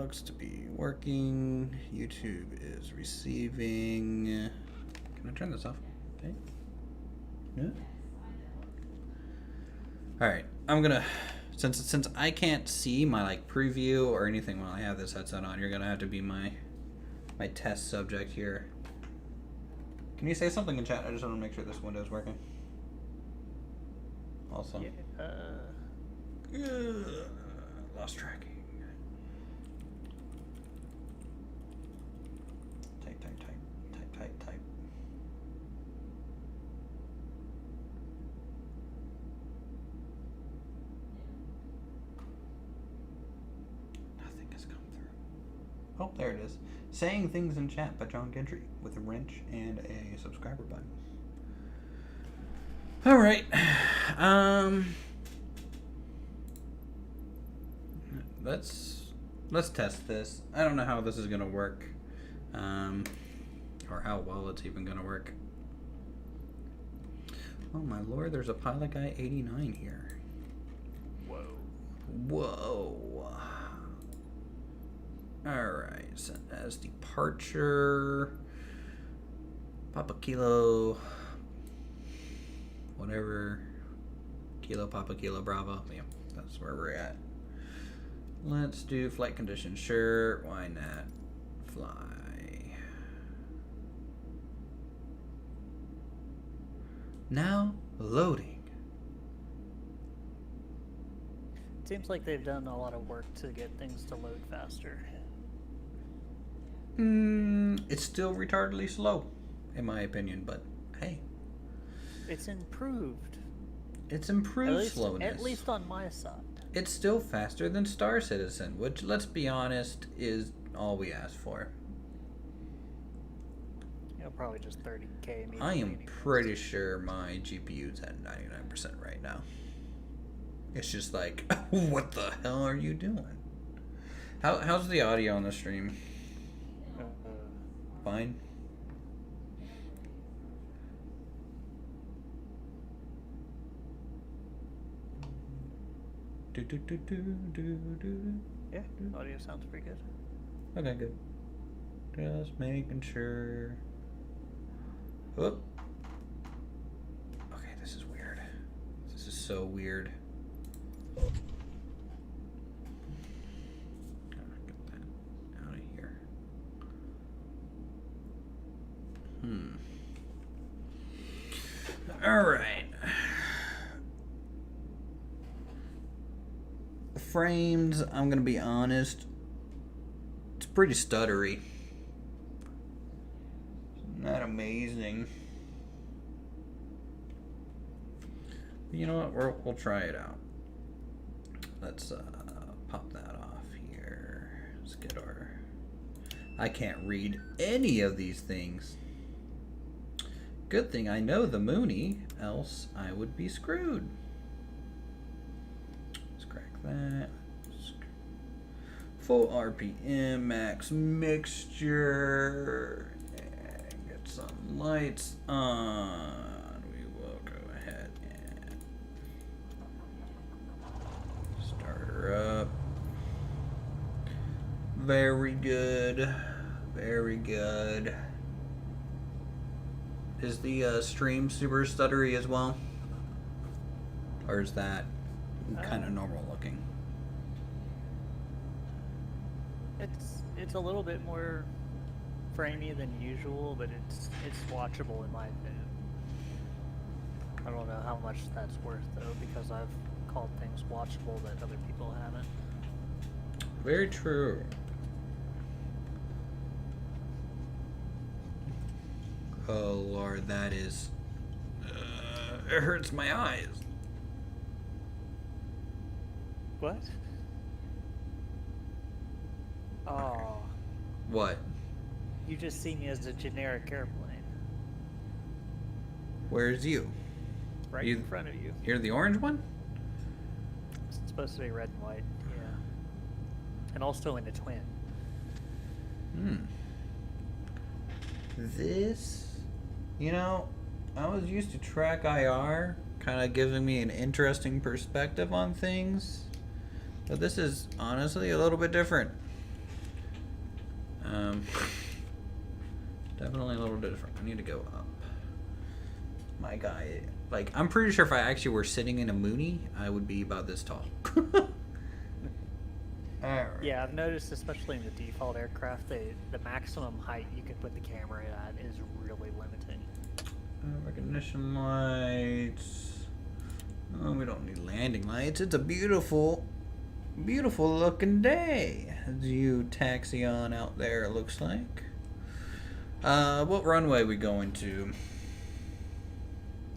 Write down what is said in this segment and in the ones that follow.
Looks to be working. YouTube is receiving. Can I turn this off? Okay. Yeah. All right. I'm gonna since I can't see my like preview or anything while I have this headset on, you're gonna have to be my test subject here. Can you say something in chat? I just want to make sure this window is working. Also. Yeah, lost tracking. Type. Nothing has come through. Oh, there it is. Saying Things in Chat by John Gentry with a wrench and a subscriber button. All right. Let's test this. I don't know how this is gonna work, or how well it's even gonna work. Oh my lord! There's a Pilot Guy 89 here. Whoa. Alright, set as departure. Papa Kilo. Whatever. Kilo Papa Kilo Bravo. Yeah, that's where we're at. Let's do flight conditions. Sure, why not? Fly. Now loading. Seems like they've done a lot of work to get things to load faster. It's still retardedly slow, in my opinion, but hey. It's improved. It's improved slowness. At least on my side. It's still faster than Star Citizen, which, let's be honest, is all we asked for. Probably just 30K. I am pretty sure my GPU's at 99% right now. It's just like, what the hell are you doing? How's the audio on the stream? Fine. Yeah, audio sounds pretty good. Okay, good. Just making sure. Whoop. Okay, this is weird. This is so weird. Get that out of here. Alright. The frames, I'm gonna be honest, it's pretty stuttery. Not amazing. But you know what? We'll try it out. Let's pop that off here. Let's get our. I can't read any of these things. Good thing I know the Mooney, else I would be screwed. Let's crack that. Full RPM, max mixture. Some lights on. We will go ahead and start her up. Very good. Very good. Is the stream super stuttery as well? Or is that kind of normal looking? It's a little bit more framey than usual, but it's watchable in my opinion. I don't know how much that's worth though, because I've called things watchable that other people haven't. Very true. Oh Lord, that is it hurts my eyes. What? Oh. What? You just see me as a generic airplane. Where's you? Right in front of you. You're the orange one? It's supposed to be red and white, yeah. And also in a twin. This, you know, I was used to track IR, kind of giving me an interesting perspective on things. But this is honestly a little bit different. Definitely a little different. I need to go up. My guy, like, I'm pretty sure if I actually were sitting in a Mooney, I would be about this tall. Alright. Yeah, I've noticed, especially in the default aircraft, the maximum height you can put the camera at is really limiting. Recognition lights. Oh, we don't need landing lights. It's a beautiful, beautiful looking day as you taxi on out there, it looks like. What runway we going to?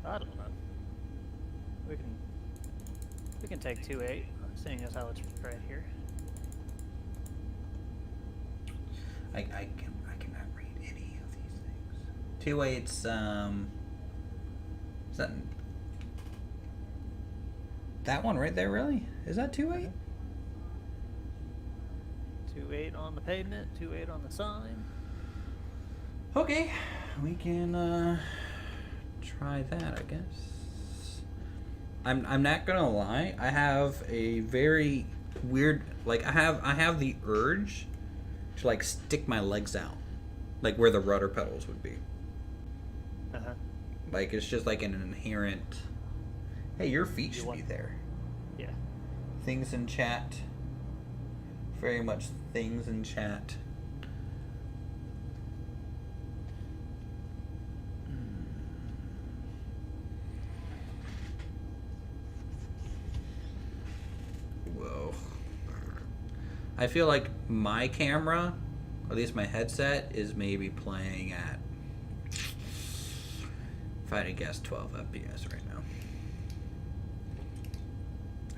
I don't know. We can take 28, seeing as how it's right here. I cannot read any of these things. 28's is that one right there, really? Is that 28? 28 on the pavement, 28 on the sign. Okay, we can try that, I guess. I'm not gonna lie, I have a very weird, like, I have the urge to, like, stick my legs out, like where the rudder pedals would be. Like, it's just like an inherent, hey, your feet should be there. Yeah. Things in chat. Very much things in chat. Whoa. I feel like my camera, or at least my headset, is maybe playing at, if I had to guess, 12 FPS right now.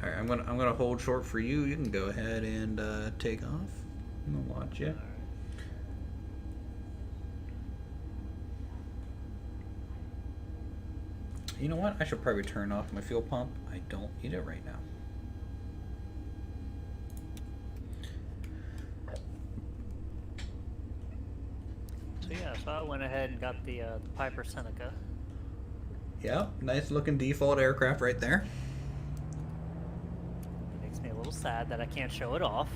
All right, I'm gonna hold short for you. You can go ahead and take off. I'm gonna watch you. You know what? I should probably turn off my fuel pump. I don't need it right now. So yeah, so I went ahead and got the Piper Seneca. Yeah, nice looking default aircraft right there. It makes me a little sad that I can't show it off.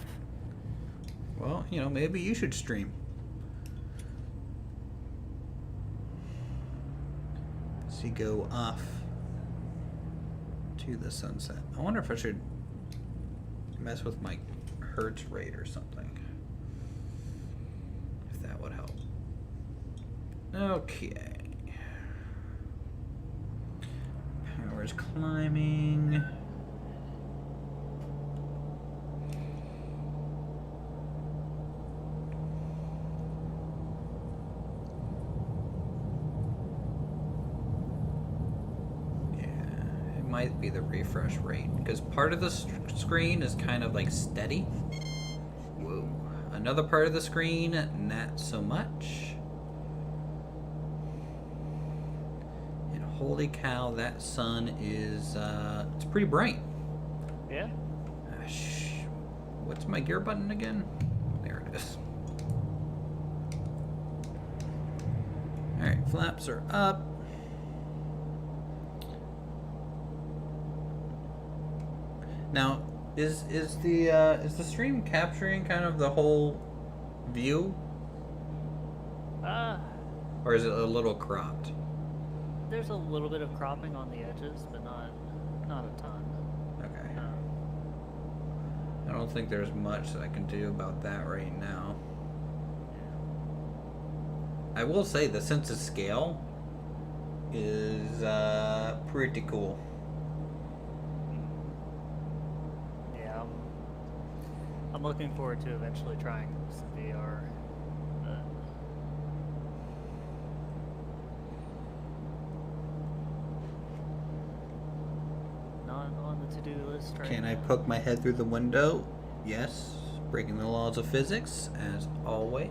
Well, you know, maybe you should stream. See, go off to the sunset. I wonder if I should mess with my hertz rate or something. If that would help. Okay. Power's climbing. Might be the refresh rate, because part of the screen is kind of like steady. Whoa. Another part of the screen, not so much. And holy cow, that sun is, it's pretty bright. Yeah. What's my gear button again? There it is. Alright, flaps are up. Now, is the stream capturing kind of the whole view? Or is it a little cropped? There's a little bit of cropping on the edges, but not a ton. Okay. I don't think there's much that I can do about that right now. I will say the sense of scale is pretty cool. I'm looking forward to eventually trying some VR. Not on the to-do list right Can now. I poke my head through the window? Yes. Breaking the laws of physics, as always.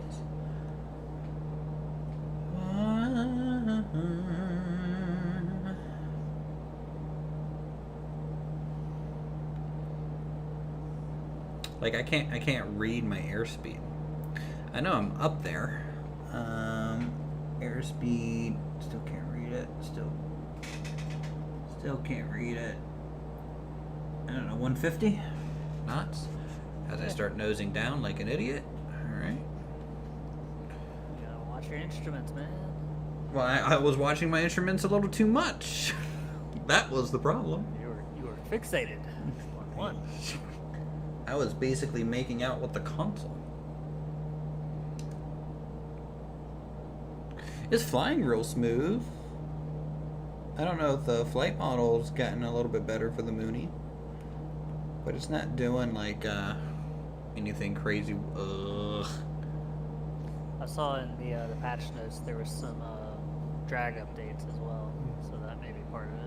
Like, I can't read my airspeed. I know I'm up there. Airspeed, still can't read it. Still can't read it. I don't know, 150 knots. As I start nosing down like an idiot. All right. Watch your instruments, man. Well, I was watching my instruments a little too much. That was the problem. You were fixated on one. I was basically making out with the console. It's flying real smooth. I don't know if the flight model's gotten a little bit better for the Mooney, but it's not doing like anything crazy. Ugh. I saw in the patch notes there was some drag updates as well, so that may be part of it.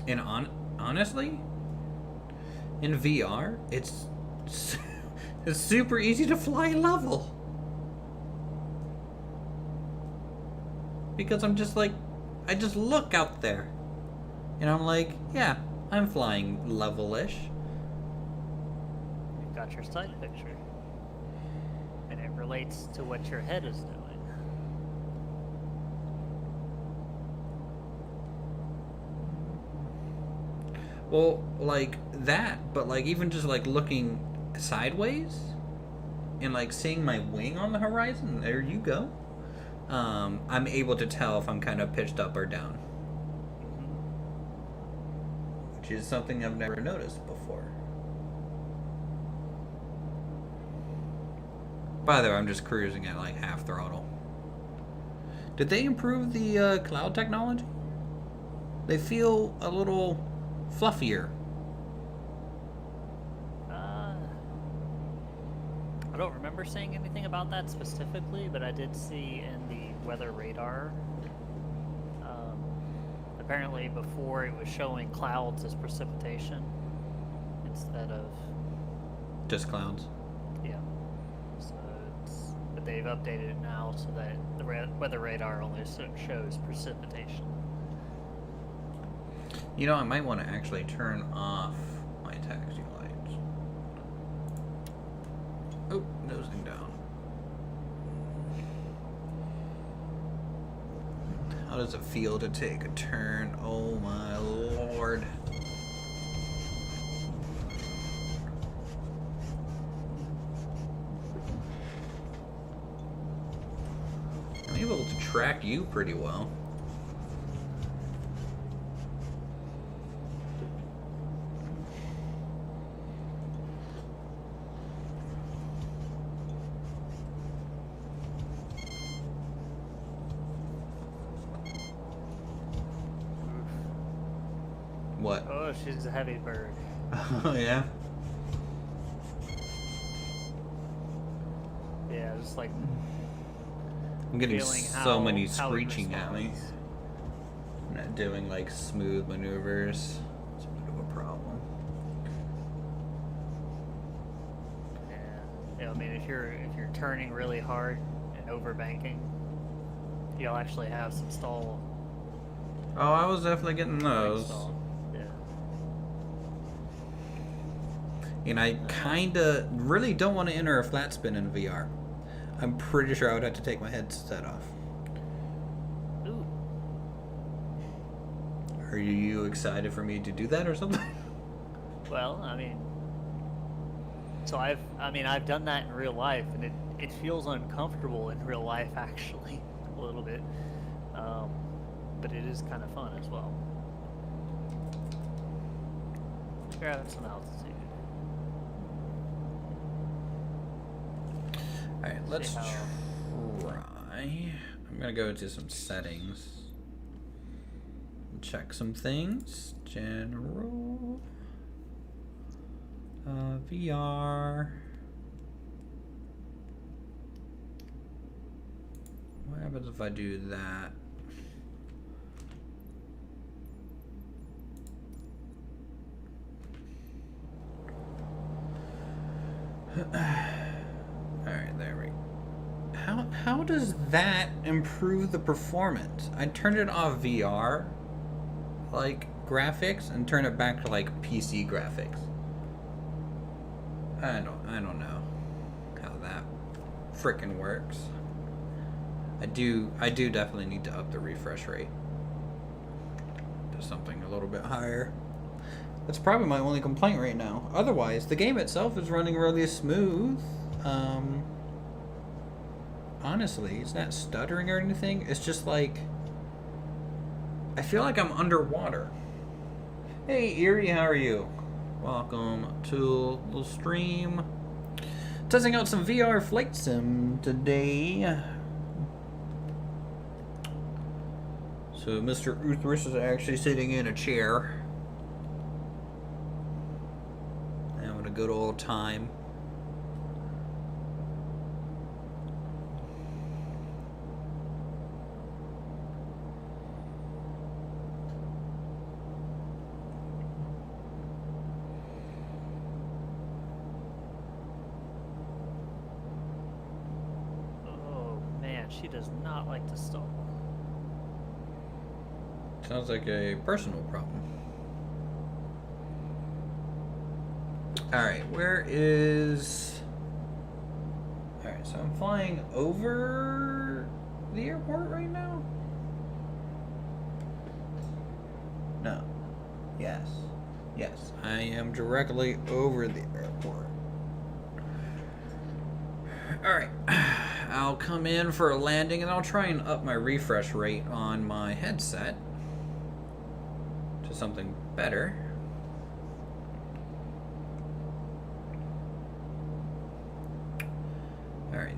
And honestly, in VR, it's super easy to fly level. Because I'm just like, I just look out there. And I'm like, yeah, I'm flying level-ish. You've got your side picture. And it relates to what your head is doing. Well, like that, but like even just like looking sideways and like seeing my wing on the horizon, there you go. I'm able to tell if I'm kind of pitched up or down. Which is something I've never noticed before. By the way, I'm just cruising at like half throttle. Did they improve the cloud technology? They feel a little fluffier. I don't remember saying anything about that specifically, but I did see in the weather radar. Apparently, before it was showing clouds as precipitation instead of Just clouds. yeah. So but they've updated it now so that the weather radar only shows precipitation. You know, I might want to actually turn off my taxi lights. Oh, nosing down. How does it feel to take a turn? Oh my lord. I'm able to track you pretty well. What? Oh, she's a heavy bird. Oh, yeah? Yeah, just like I'm getting feeling so many how it screeching at me. responds. I'm not doing like smooth maneuvers. It's a bit of a problem. Yeah, I mean, if you're turning really hard and overbanking, you'll actually have some stall. Oh, I was definitely getting those. Stall. Yeah. And I kinda really don't want to enter a flat spin in VR. I'm pretty sure I would have to take my headset off. Ooh. Are you excited for me to do that or something? Well, I mean, so I've done that in real life, and it feels uncomfortable in real life actually, a little bit. But it is kind of fun as well. Grab some altitude. Alright, let's See how- try. I'm gonna go into some settings. Check some things. General. VR. What happens if I do that? Alright, there we go. How does that improve the performance? I turned it off VR, like graphics, and turn it back to like PC graphics. I don't know how that frickin' works. I do definitely need to up the refresh rate to something a little bit higher. That's probably my only complaint right now. Otherwise, the game itself is running really smooth. Honestly, it's not stuttering or anything. It's just like, I feel like I'm underwater. Hey, Erie, how are you? Welcome to the stream. Testing out some VR flight sim today. So Mr. Uthris is actually sitting in a chair. Having a good old time. She does not like to stall. Sounds like a personal problem. Alright, where is... Alright, so I'm flying over the airport right now? No. Yes. Yes, I am directly over the airport. Alright, I'll come in for a landing and I'll try and up my refresh rate on my headset to something better. Alright.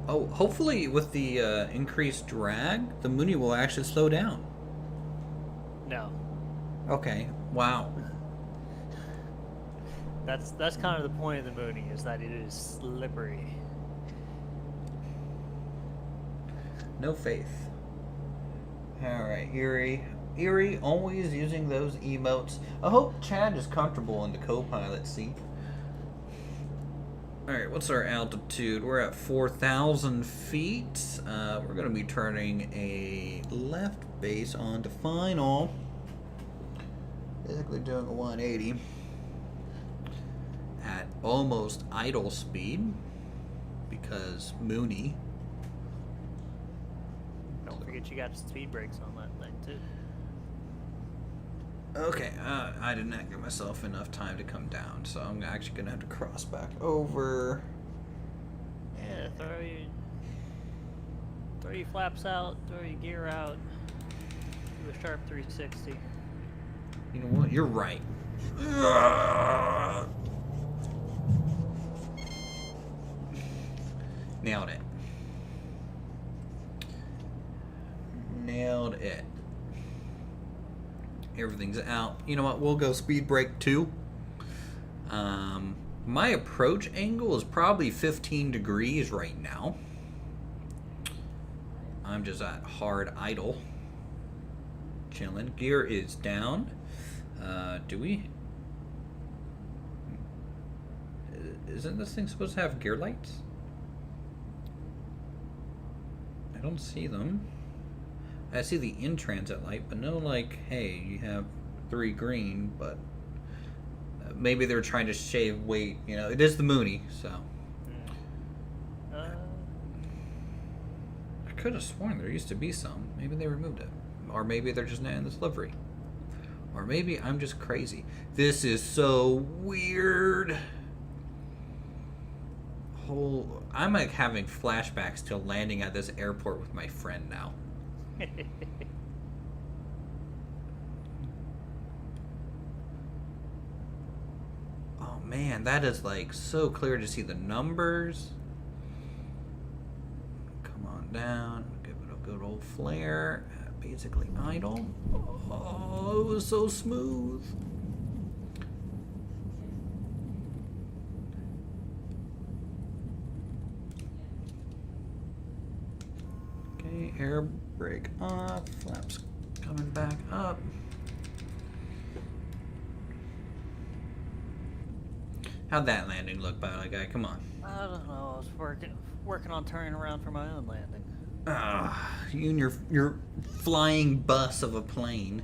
Oh, hopefully with the increased drag, the Mooney will actually slow down. No. Okay, wow. That's kind of the point of the Mooney, is that it is slippery. No faith. Alright, Erie. Erie, always using those emotes. I hope Chad is comfortable in the co-pilot seat. Alright, what's our altitude? We're at 4,000 feet. We're going to be turning a left base onto final. Basically doing a 180. At almost idle speed. Because Mooney. Don't forget you got speed brakes on that thing too. Okay, I did not give myself enough time to come down, so I'm actually going to have to cross back over. Yeah, throw your flaps out, throw your gear out, do a sharp 360. You know what? You're right. Nailed it. Nailed it. Everything's out. You know what? We'll go speed brake 2. My approach angle is probably 15 degrees right now. I'm just at hard idle. Chilling. Gear is down. Do we? Isn't this thing supposed to have gear lights? I don't see them. I see the in-transit light, but no, like, hey, you have 3 green, but maybe they're trying to shave weight. You know, it is the Mooney, so. I could have sworn there used to be some. Maybe they removed it. Or maybe they're just not in this livery. Or maybe I'm just crazy. This is so weird. I'm like having flashbacks to landing at this airport with my friend now. Oh man, that is like so clear to see the numbers. Come on down, give it a good old flare. Basically idle. Oh, it was so smooth. Okay, air brake off, flaps coming back up. How'd that landing look, Pilot Guy? Come on. I don't know. I was working on turning around for my own landing. Ah, you and your flying bus of a plane.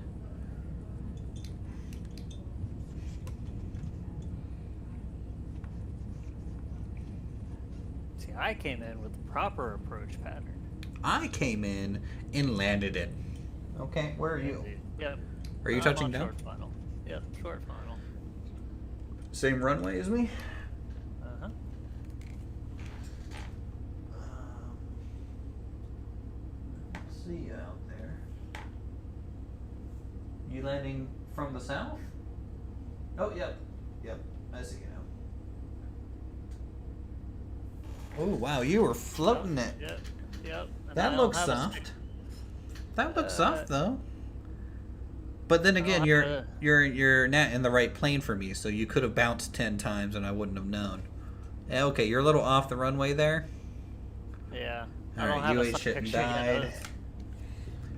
See, I came in with the proper approach pattern. I came in and landed it. Okay, where are you? Yep. Are you touching down? Final. Yep, short final. Same runway as me? Uh-huh. See you out there. You landing from the south? Oh, yep. Yep, I see you now. Oh, wow, you were floating it. Yep, yep. And That looks soft. That looks soft, though. But then again, you're not in the right plane for me, so you could have bounced 10 times and I wouldn't have known. Yeah, okay, you're a little off the runway there. Yeah. Alright, you ate shit and died.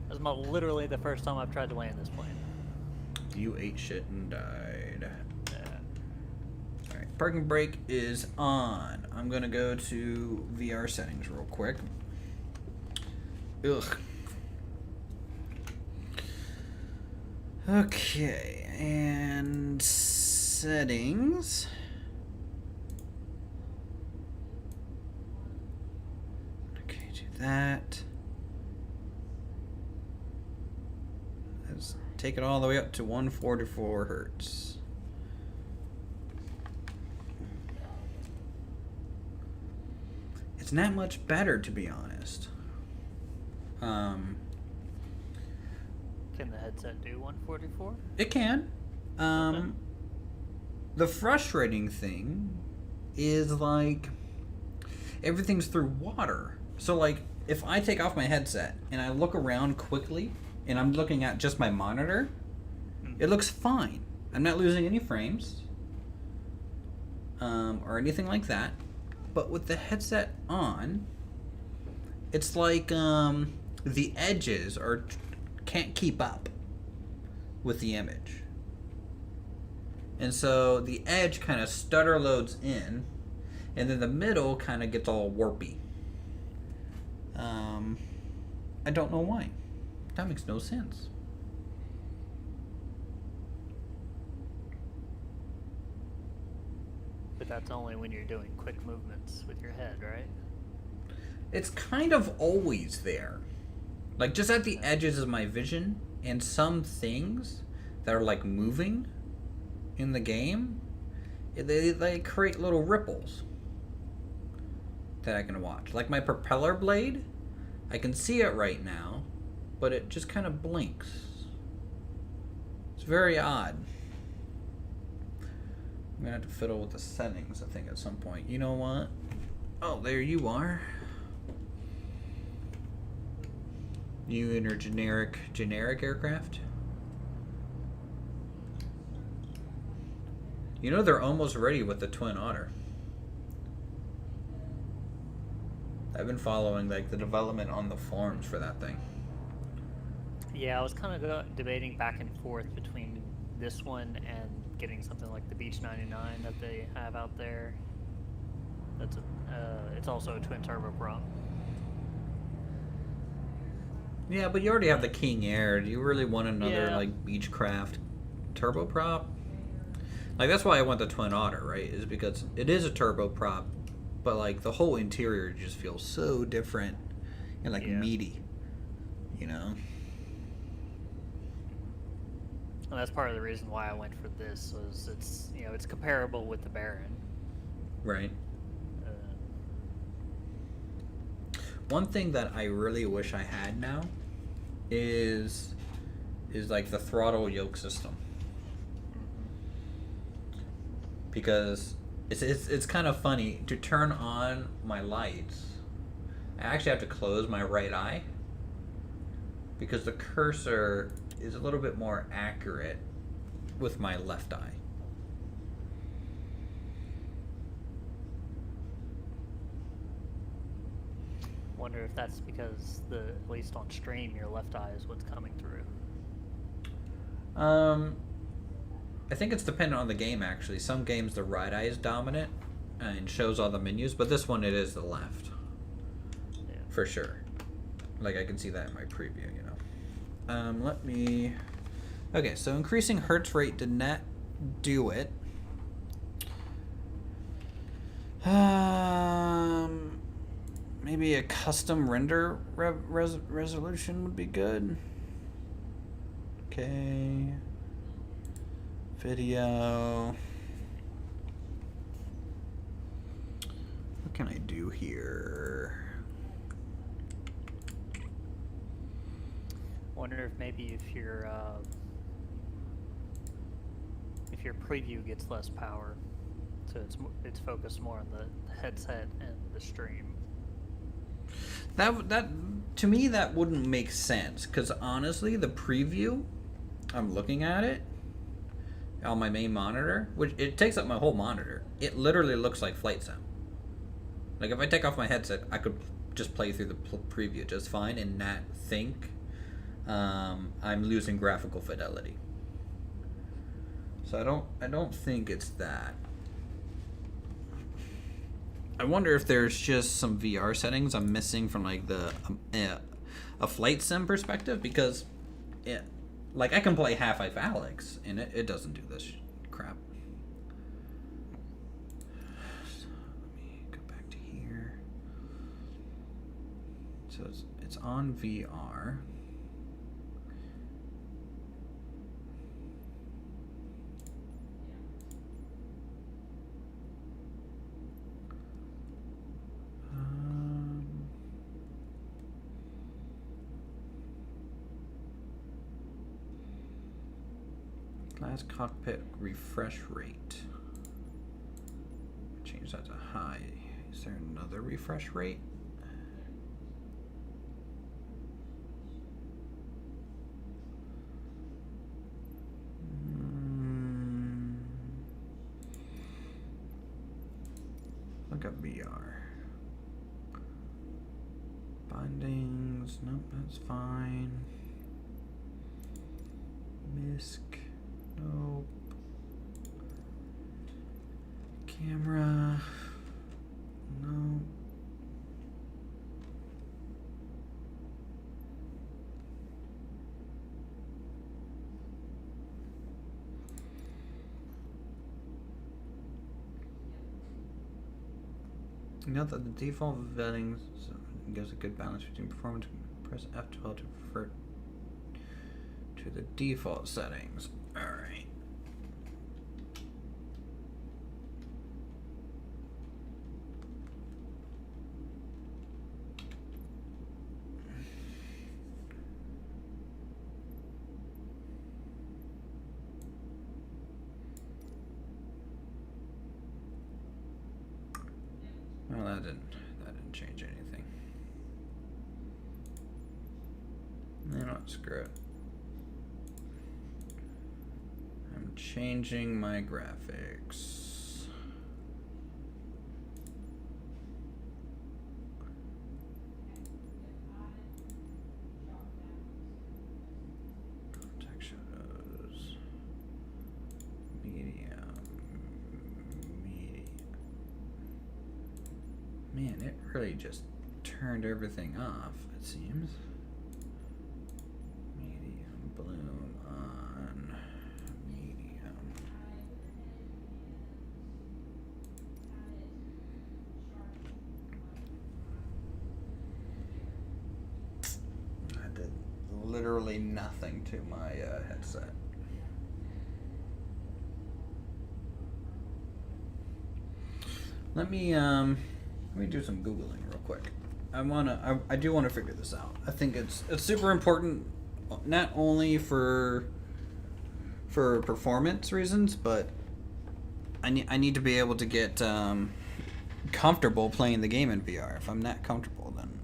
This is literally the first time I've tried to land this plane. You ate shit and died. Yeah. Alright, parking brake is on. I'm gonna go to VR settings real quick. Ugh. Okay, and settings. Okay, do that. Let's take it all the way up to 144 hertz. It's not much better, to be honest. Can the headset do 144? It can. Okay. The frustrating thing is, like, everything's through water. So, like, if I take off my headset and I look around quickly and I'm looking at just my monitor, it looks fine. I'm not losing any frames or anything like that. But with the headset on, it's like the edges can't keep up with the image. And so the edge kind of stutter loads in, and then the middle kind of gets all warpy. I don't know why. That makes no sense. But that's only when you're doing quick movements with your head, right? It's kind of always there. Like, just at the edges of my vision, and some things that are, like, moving in the game, they create little ripples that I can watch. Like my propeller blade, I can see it right now, but it just kind of blinks. It's very odd. I'm gonna have to fiddle with the settings, I think, at some point. You know what? Oh, there you are. You and your generic aircraft. You know they're almost ready with the Twin Otter. I've been following, like, the development on the forums for that thing. Yeah, I was kind of debating back and forth between this one and getting something like the Beach 99 that they have out there. That's it's also a twin turboprop. Yeah, but you already have the King Air. Do you really want another, Yeah. like, Beechcraft turboprop? Like, that's why I want the Twin Otter, right? Is because it is a turboprop, but, like, the whole interior just feels so different and, like, meaty, you know? And that's part of the reason why I went for this, was it's, you know, it's comparable with the Baron. Right. One thing that I really wish I had now is like the throttle yoke system, because it's kind of funny to turn on my lights. I actually have to close my right eye because the cursor is a little bit more accurate with my left eye. Wonder if that's because at least on stream, your left eye is what's coming through. I think it's dependent on the game, actually. Some games the right eye is dominant and shows all the menus, but this one it is the left. Yeah. For sure. Like, I can see that in my preview, you know. Let me... Okay, so increasing hertz rate did not do it. Maybe a custom render resolution would be good. Okay. Video. What can I do here? Wonder if maybe if your preview gets less power, so it's focused more on the headset and the stream. That to me that wouldn't make sense, because honestly the preview, I'm looking at it on my main monitor, which it takes up my whole monitor. It literally looks like Flight Sim. Like if I take off my headset, I could just play through the preview just fine and not think I'm losing graphical fidelity. So I don't think it's that. I wonder if there's just some VR settings I'm missing from like a Flight Sim perspective, because like I can play Half-Life Alyx and it doesn't do this crap. So let me go back to here. So it's on VR. Glass cockpit refresh rate. Change that to high. Is there another refresh rate? Look at VR. Bindings. Nope, that's fine. MISC. Nope. Camera. No. Note that the default settings gives a good balance between performance. Press F12 to revert to the default settings. Alright. Well, that didn't change anything. You know what, screw it. I'm changing my graphics. Context shadows. Medium. Man, it really just turned everything off, it seems. Medium bloom on medium. I did literally nothing to my headset. Let me do some Googling real quick. I do want to figure this out. I think it's super important, not only for performance reasons, but I need to be able to get comfortable playing the game in VR. If I'm not comfortable, then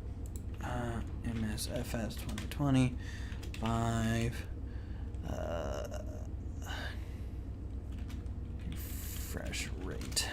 MSFS2020 5 refresh rate.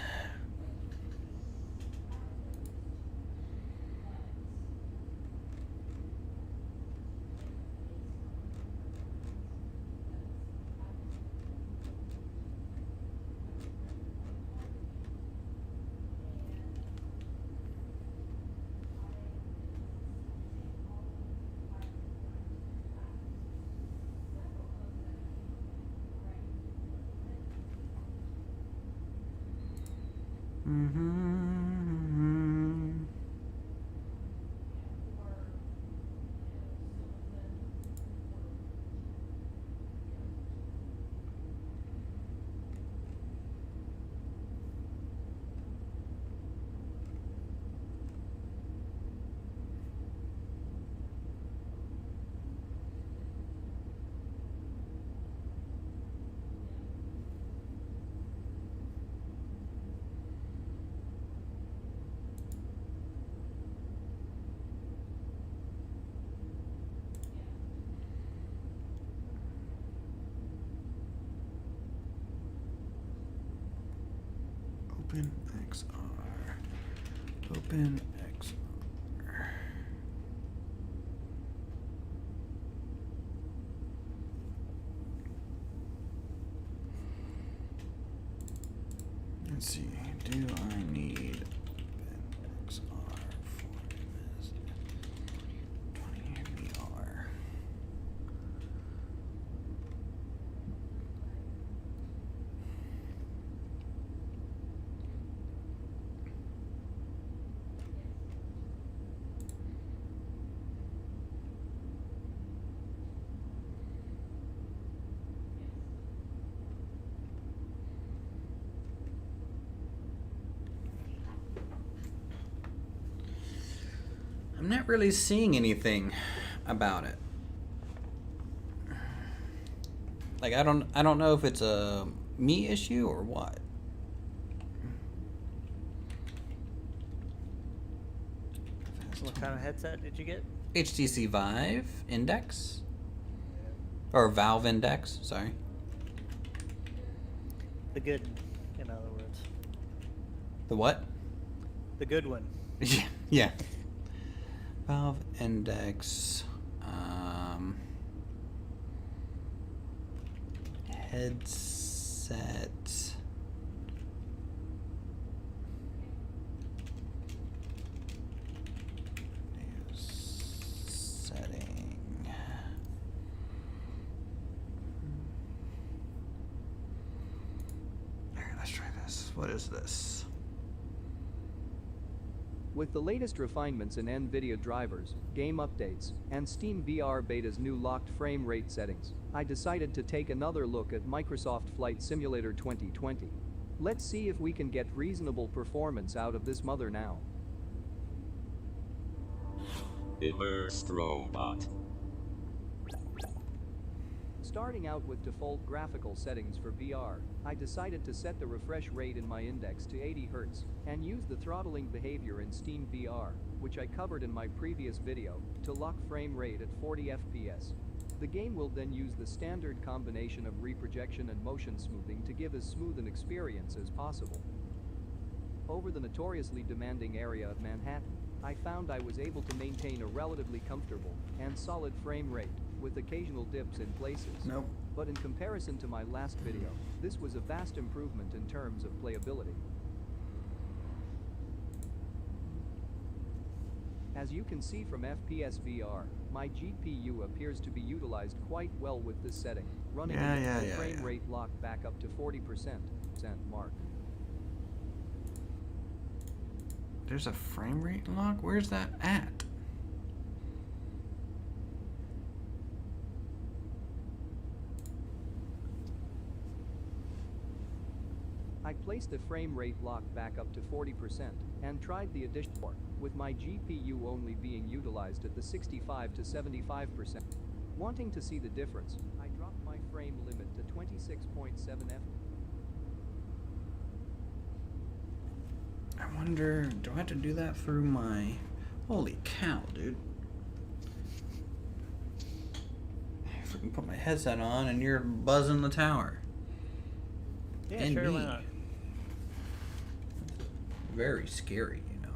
Open XR. Open XR. Let's see. Do I need Open XR for this 20 VR? I'm not really seeing anything about it. Like I don't know if it's a me issue or what. What kind of headset did you get? HTC Vive Index? Or Valve Index, sorry. The good, in other words. The what? The good one. Yeah. Valve Index. Headset. Setting. Alright, let's try this. What is this? With the latest refinements in NVIDIA drivers, game updates, and Steam VR Beta's new locked frame rate settings, I decided to take another look at Microsoft Flight Simulator 2020. Let's see if we can get reasonable performance out of this mother now. Immersed robot. Starting out with default graphical settings for VR, I decided to set the refresh rate in my index to 80 Hz and use the throttling behavior in Steam VR, which I covered in my previous video, to lock frame rate at 40 FPS. The game will then use the standard combination of reprojection and motion smoothing to give as smooth an experience as possible. Over the notoriously demanding area of Manhattan, I found I was able to maintain a relatively comfortable and solid frame rate, with occasional dips in places. Nope. But in comparison to my last video, this was a vast improvement in terms of playability. As you can see from FPS VR, my GPU appears to be utilized quite well with this setting, running at the frame rate lock back up to 40% mark. There's a frame rate lock? Where's that at? I placed the frame rate lock back up to 40% and tried the addition with my GPU only being utilized at the 65 to 75%. Wanting to see the difference, I dropped my frame limit to 26.7 FPS. I wonder, do I have to do that through my... Holy cow, dude. If I can put my headset on and you're buzzing the tower. Yeah, and sure, me. why not? Very scary, you know.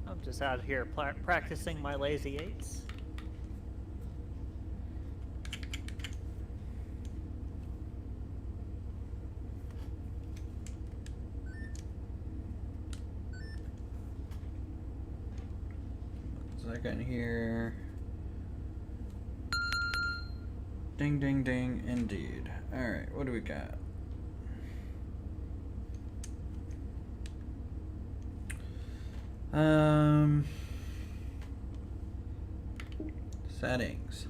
I'm just out here practicing my lazy eights. Second here. Ding, ding, ding, indeed. Alright, what do we got? Settings.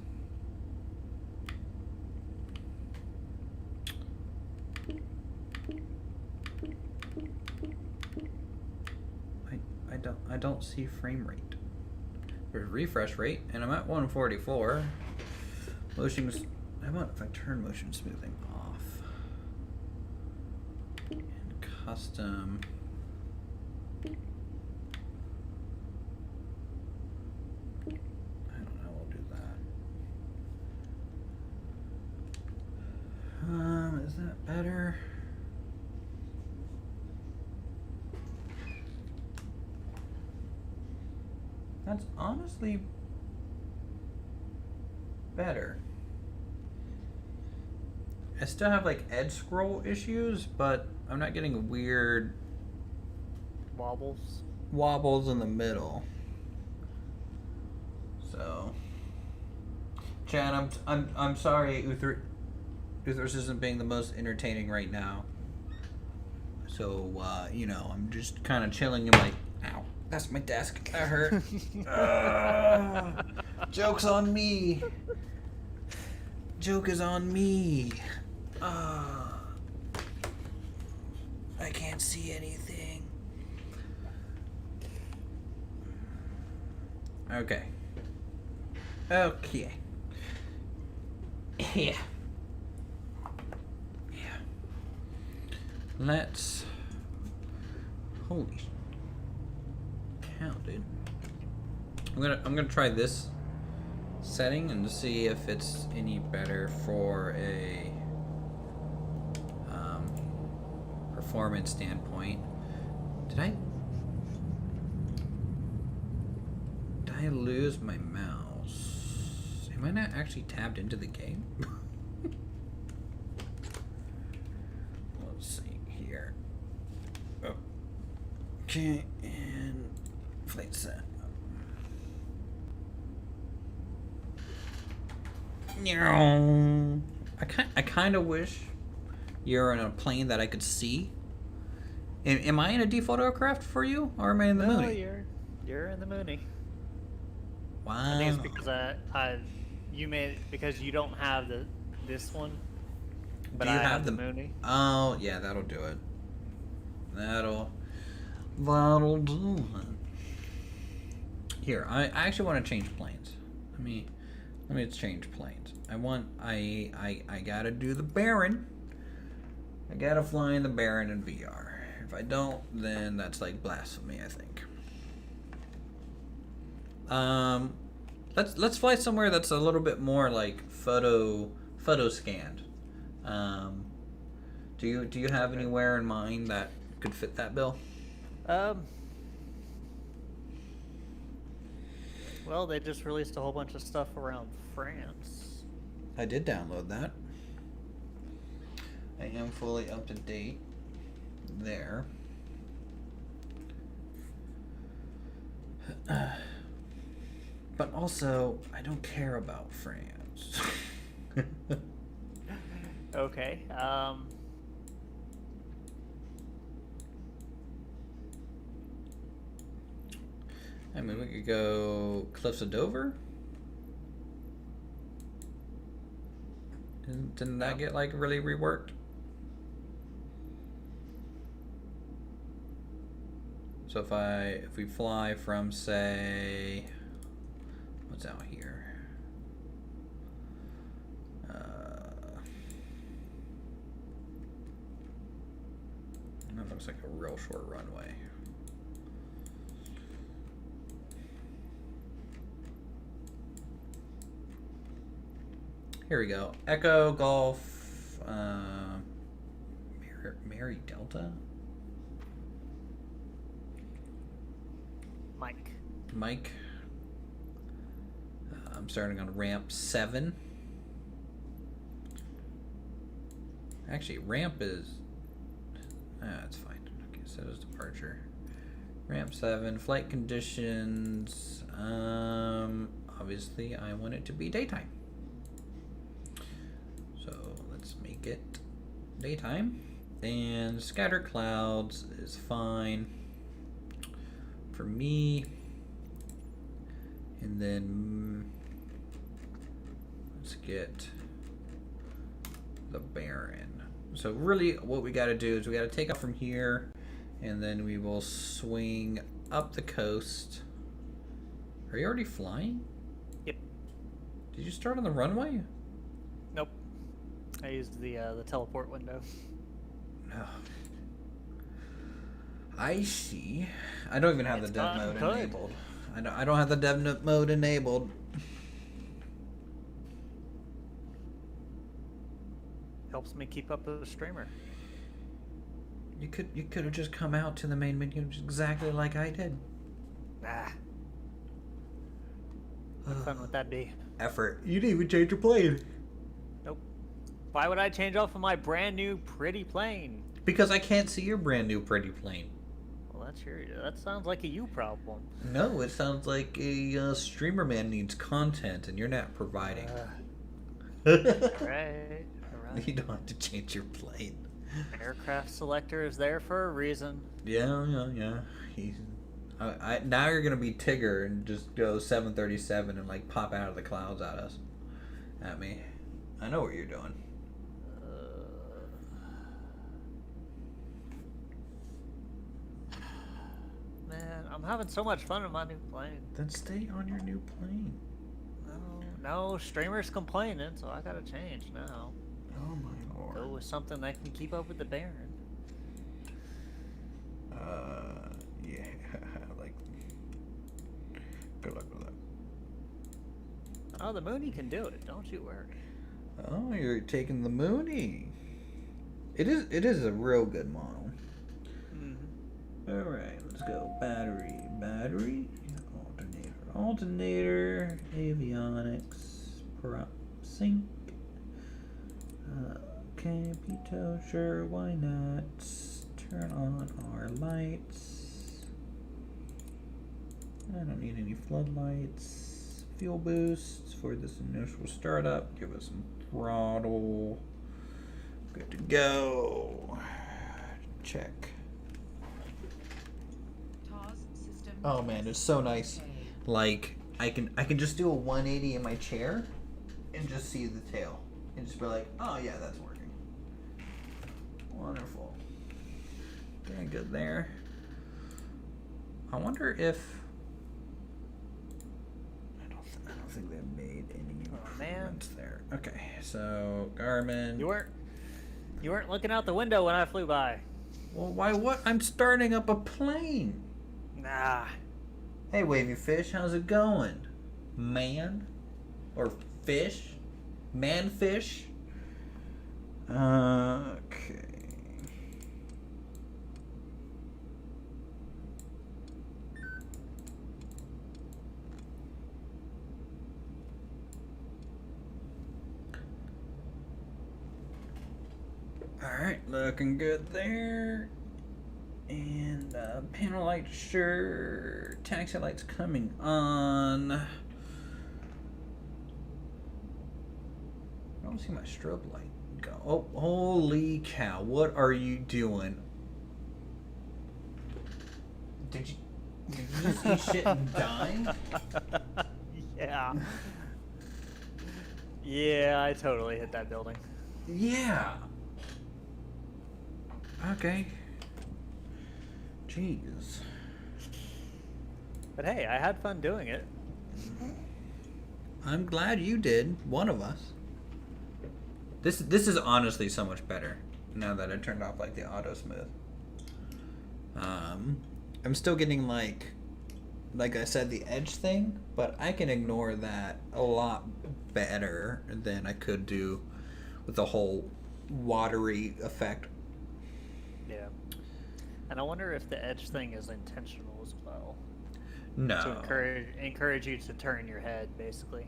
I don't see frame rate. There's refresh rate, and I'm at 144. Motion's. How about if I turn motion smoothing off? And custom. I don't know. We'll do that. Is that better? That's honestly better. I still have like edge scroll issues, but I'm not getting weird Wobbles in the middle. So, Chad, I'm sorry, Uthers isn't being the most entertaining right now. So, you know, I'm just kind of chilling and like, ow, that's my desk. That hurt. Joke's on me. Joke is on me. I can't see anything. Okay. Okay. Yeah. Yeah. Let's. Holy cow, dude. I'm gonna try this setting and see if it's any better for a performance standpoint. Did I lose my mouse? Am I not actually tabbed into the game? Let's see here. Oh. Okay, and flight set. I kind of wish you're in a plane that I could see. Am I in a default aircraft for you, or am I in the No, Mooney? you're in the Mooney. Wow. I think it's because because you don't have this one, but Do you I have the Mooney. Oh, yeah, that'll do it. That'll do it. Here, I actually want to change planes. Let me change planes. I gotta do the Baron. I gotta fly in the Baron in VR. If I don't, then that's like blasphemy, I think. Let's fly somewhere that's a little bit more like photo scanned. Do you have anywhere in mind that could fit that bill? Well, they just released a whole bunch of stuff around France. I did download that. I am fully up to date there. But also, I don't care about France. Okay. I mean, we could go Cliffs of Dover. Didn't that get like really reworked? So if we fly from, say, what's out here? That looks like a real short runway. Here we go. Echo Golf Mary Delta. Mike. I'm starting on ramp 7. Actually, ramp is it's fine. Okay, set as departure. Ramp 7. Flight conditions. Obviously, I want it to be daytime. So let's make it daytime. And scattered clouds is fine for me. And then let's get the Baron. So really what we got to do is we got to take off from here, and then we will swing up the coast. Are you already flying? Yep. Did you start on the runway? Nope. I used the teleport window. No. I see. I don't even have the dev mode enabled. I don't have the dev mode enabled. Helps me keep up the streamer. You could have just come out to the main menu exactly like I did. Ah. What fun would that be? Effort. You didn't even change your plane. Nope. Why would I change off of my brand new pretty plane? Because I can't see your brand new pretty plane. Well, that sounds like a you problem. No, it sounds like a streamer man needs content and you're not providing. Right. You don't have to change your plane. Aircraft selector is there for a reason. Yeah. Now you're gonna be Tigger and just go 737 and like pop out of the clouds at me. I know what you're doing. Man, I'm having so much fun with my new plane. Then stay on your new plane. No, streamer's complaining, so I gotta change now. Oh my lord. Go with something that can keep up with the Baron. Yeah. Like. Good luck with that. Oh, the Mooney can do it. Don't you worry. Oh, you're taking the Mooney. It is a real good model. Mm-hmm. All right, let's go. Battery, alternator, avionics, prop, sync. Campito, sure, why not? Turn on our lights. I don't need any floodlights. Fuel boosts for this initial startup. Give us some throttle. Good to go. Check. Oh man, it's so nice. Like I can just do a 180 in my chair and just see the tail and just be like, oh yeah, that's working. Wonderful. Very good there. I wonder if I don't think they made any improvements there. Okay, so Garmin. You weren't looking out the window when I flew by. Well, why what? I'm starting up a plane. Nah. Hey, wavy fish, how's it going? Man? Or fish? Man fish? Okay. Alright, looking good there. And panel light, sure. Taxi lights coming on. I don't see my strobe light go. Oh, holy cow! What are you doing? Did you just eat shit and die? Yeah. Yeah, I totally hit that building. Yeah. Okay. Jeez. But hey, I had fun doing it. I'm glad you did. One of us. This is honestly so much better now that I turned off like the auto smooth. I'm still getting like I said, the edge thing, but I can ignore that a lot better than I could do with the whole watery effect. Yeah. And I wonder if the edge thing is intentional as well. No. To encourage you to turn your head, basically.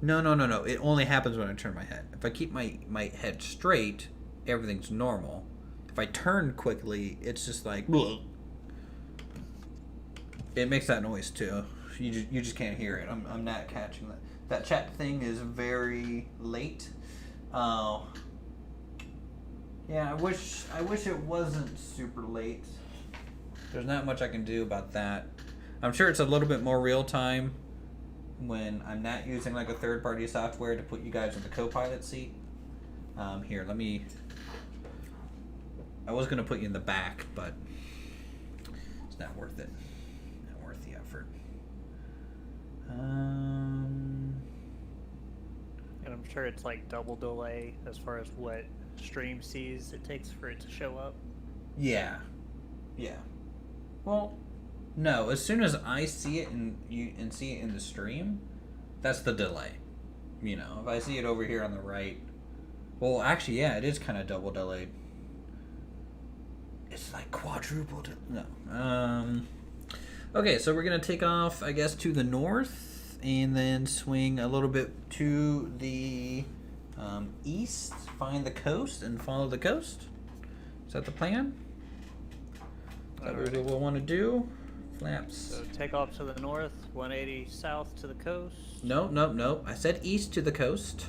No. It only happens when I turn my head. If I keep my head straight, everything's normal. If I turn quickly, it's just like... Bleh. It makes that noise too. You just can't hear it. I'm not catching that. That chat thing is very late. Yeah, I wish it wasn't super late. There's not much I can do about that. I'm sure it's a little bit more real time when I'm not using like a third-party software to put you guys in the co-pilot seat. Here, let me... I was going to put you in the back, but it's not worth it. Not worth the effort. And I'm sure it's like double delay as far as what stream sees it takes for it to show up. Yeah. Well, no. As soon as I see it and see it in the stream, that's the delay. You know, if I see it over here on the right, well, actually, yeah, it is kind of double delayed. It's like quadruple. No. Okay, so we're gonna take off, I guess, to the north. north and then swing a little bit to the east, find the coast, and follow the coast. Is that the plan? Is that what we'll want to do? Flaps. So take off to the north, 180 south to the coast. No. I said east to the coast.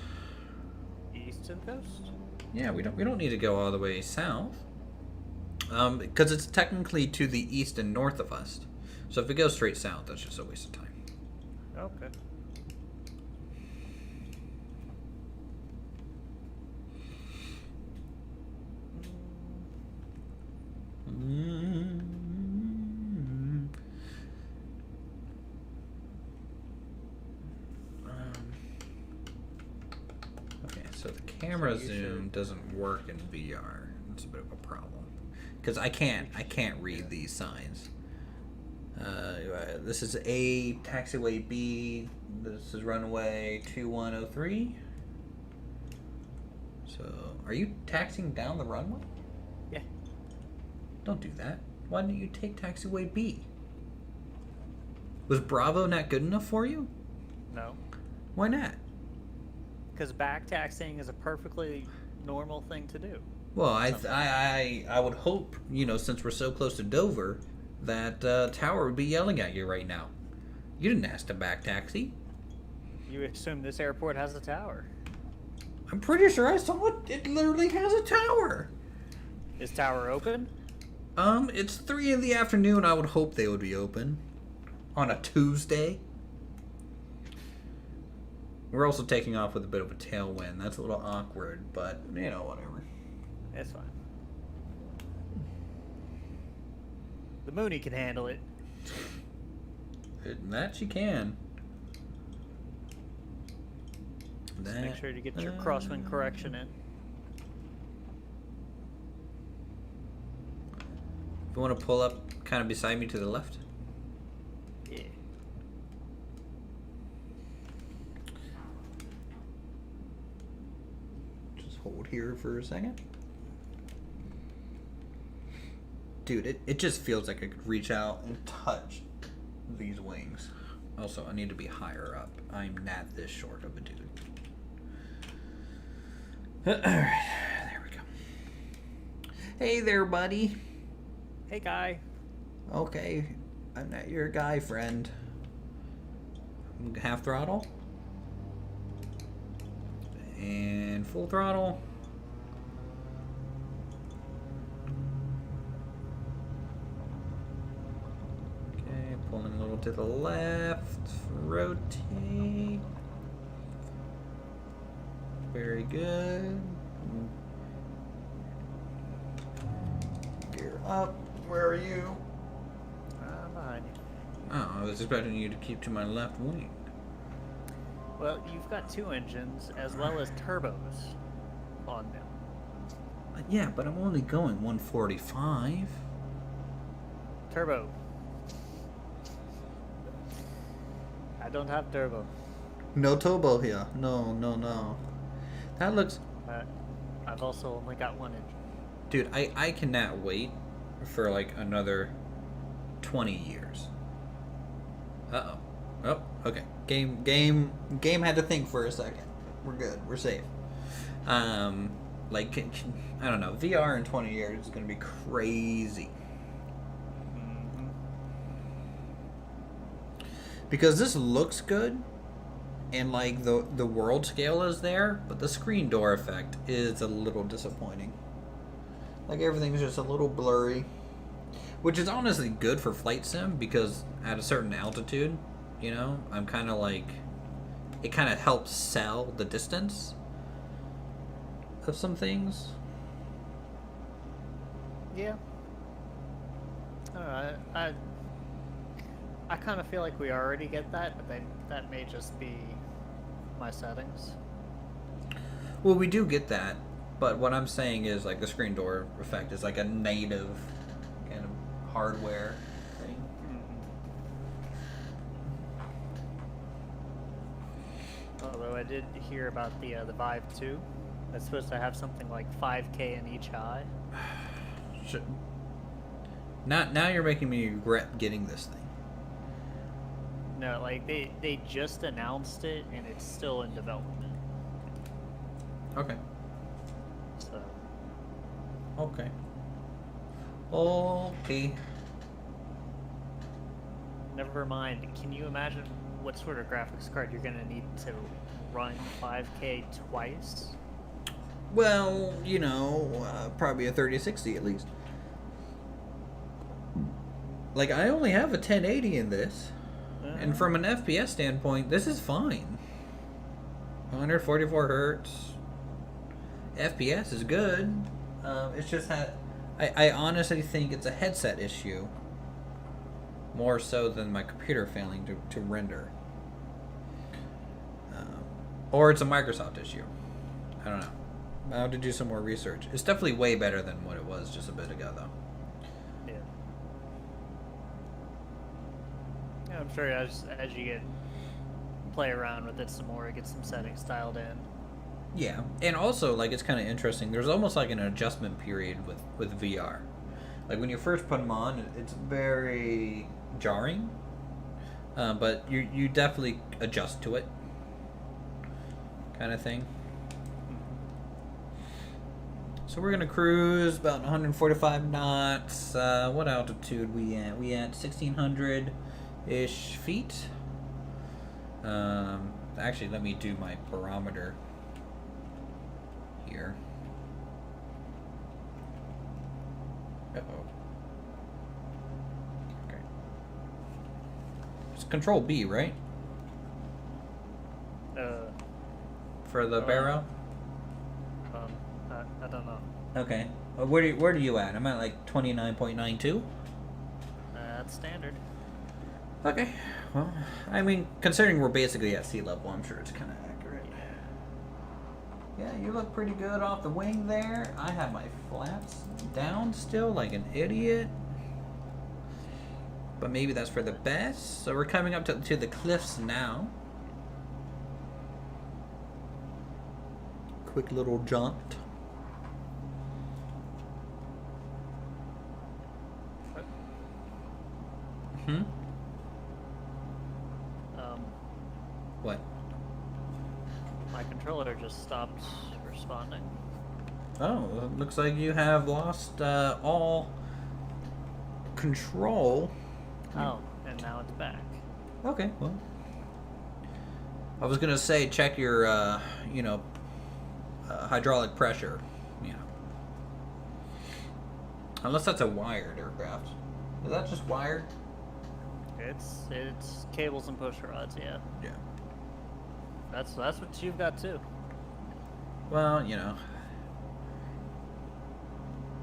East to the coast? Yeah, we don't need to go all the way south. Because it's technically to the east and north of us. So if we go straight south, that's just a waste of time. Okay. Okay, so the camera zoom doesn't work in VR. It's a bit of a problem because I can't read these signs. This is A, taxiway B. This is runway 2103. So, are you taxiing down the runway? Yeah. Don't do that. Why didn't you take taxiway B? Was Bravo not good enough for you? No. Why not? Because back taxiing is a perfectly normal thing to do. Well, I would hope, since we're so close to Dover, that tower would be yelling at you right now. You didn't ask to back taxi. You assume this airport has a tower. I'm pretty sure I saw it. It literally has a tower. Is tower open? It's 3 in the afternoon. I would hope they would be open on a Tuesday. We're also taking off with a bit of a tailwind. That's a little awkward, but, whatever. It's fine. The Mooney can handle it. That she can. Just make sure to get your crosswind correction in. If you want to pull up kind of beside me to the left. Yeah. Just hold here for a second. Dude, it just feels like I could reach out and touch these wings. Also, I need to be higher up. I'm not this short of a dude. Alright, there we go. Hey there, buddy. Hey, guy. Okay, I'm not your guy friend. Half throttle. And full throttle. Okay, pulling a little to the left. Rotate. Very good. Gear up. Where are you? Behind you. Oh, I was expecting you to keep to my left wing. Well, you've got 2 engines as well as turbos on them. Yeah, but I'm only going 145. Turbo. I don't have turbo. No turbo here. No. That looks... I've also only got 1 engine. Dude, I cannot wait for like another 20 years. Uh-oh. Oh, okay. Game had to think for a second. We're good. We're safe. Like, I don't know. VR in 20 years is going to be crazy. Mm-hmm. Because this looks good, and like the world scale is there, but the screen door effect is a little disappointing. Like everything's just a little blurry, which is honestly good for flight sim because at a certain altitude, I'm kind of like, it kind of helps sell the distance of some things. Yeah. I don't know. I kind of feel like we already get that, but that may just be my settings. Well, we do get that, but what I'm saying is like the screen door effect is like a native kind of hardware thing. Although I did hear about the Vive 2. That's supposed to have something like 5K in each eye. Now you're making me regret getting this thing. No, like they just announced it and it's still in development. Okay. So Okay. Okay. never mind. Can you imagine what sort of graphics card you're gonna need to run 5K twice? Well, you know, probably a 3060 at least. Like, I only have a 1080 in this. And from an FPS standpoint, this is fine. 144 hertz. FPS is good. It's just I honestly think it's a headset issue. More so than my computer failing to render. Or it's a Microsoft issue. I don't know. I'll have to do some more research. It's definitely way better than what it was just a bit ago, though. Yeah. Yeah, I'm sure as you play around with it some more, get some settings dialed in. Yeah, and also, like, it's kind of interesting. There's almost like an adjustment period with VR. Like, when you first put them on, it's very jarring. But you definitely adjust to it. Kind of thing. So we're going to cruise about 145 knots. What altitude we at? We at 1,600-ish feet. Actually, let me do my barometer here. Uh-oh. Okay. It's Control B, right? For the barrel? I don't know. Okay. Where are you at? I'm at like 29.92. That's standard. Okay. Well, I mean, considering we're basically at sea level, I'm sure it's kind of accurate. Yeah, you look pretty good off the wing there. I have my flaps down still like an idiot. But maybe that's for the best. So we're coming up to the cliffs now. Quick little jaunt. Hmm? What? My controller just stopped responding. Oh, it looks like you have lost all control. Oh, and now it's back. Okay, well. I was going to say check your, hydraulic pressure, Unless that's a wired aircraft. Is that just wired? It's cables and push rods, yeah. Yeah. That's what you've got too. Well,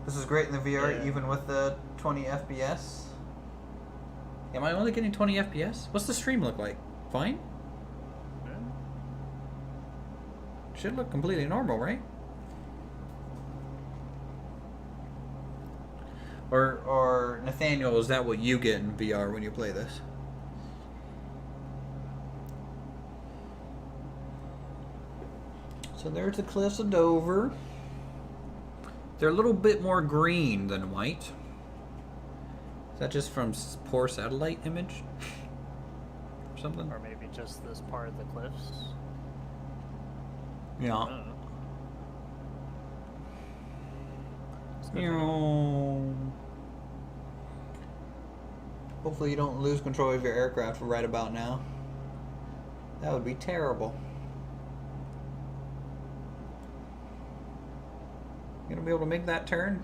This is great in the VR, Yeah. even with the 20 FPS. Am I only getting 20 FPS? What's the stream look like? Fine? Should look completely normal, right? Or Nathaniel, is that what you get in VR when you play this? So there's the cliffs of Dover. They're a little bit more green than white. Is that just from poor satellite image? Or something? Or maybe just this part of the cliffs. I Yeah. don't know. It's good for- Hopefully you don't lose control of your aircraft right about now. That would be terrible. You gonna be able to make that turn?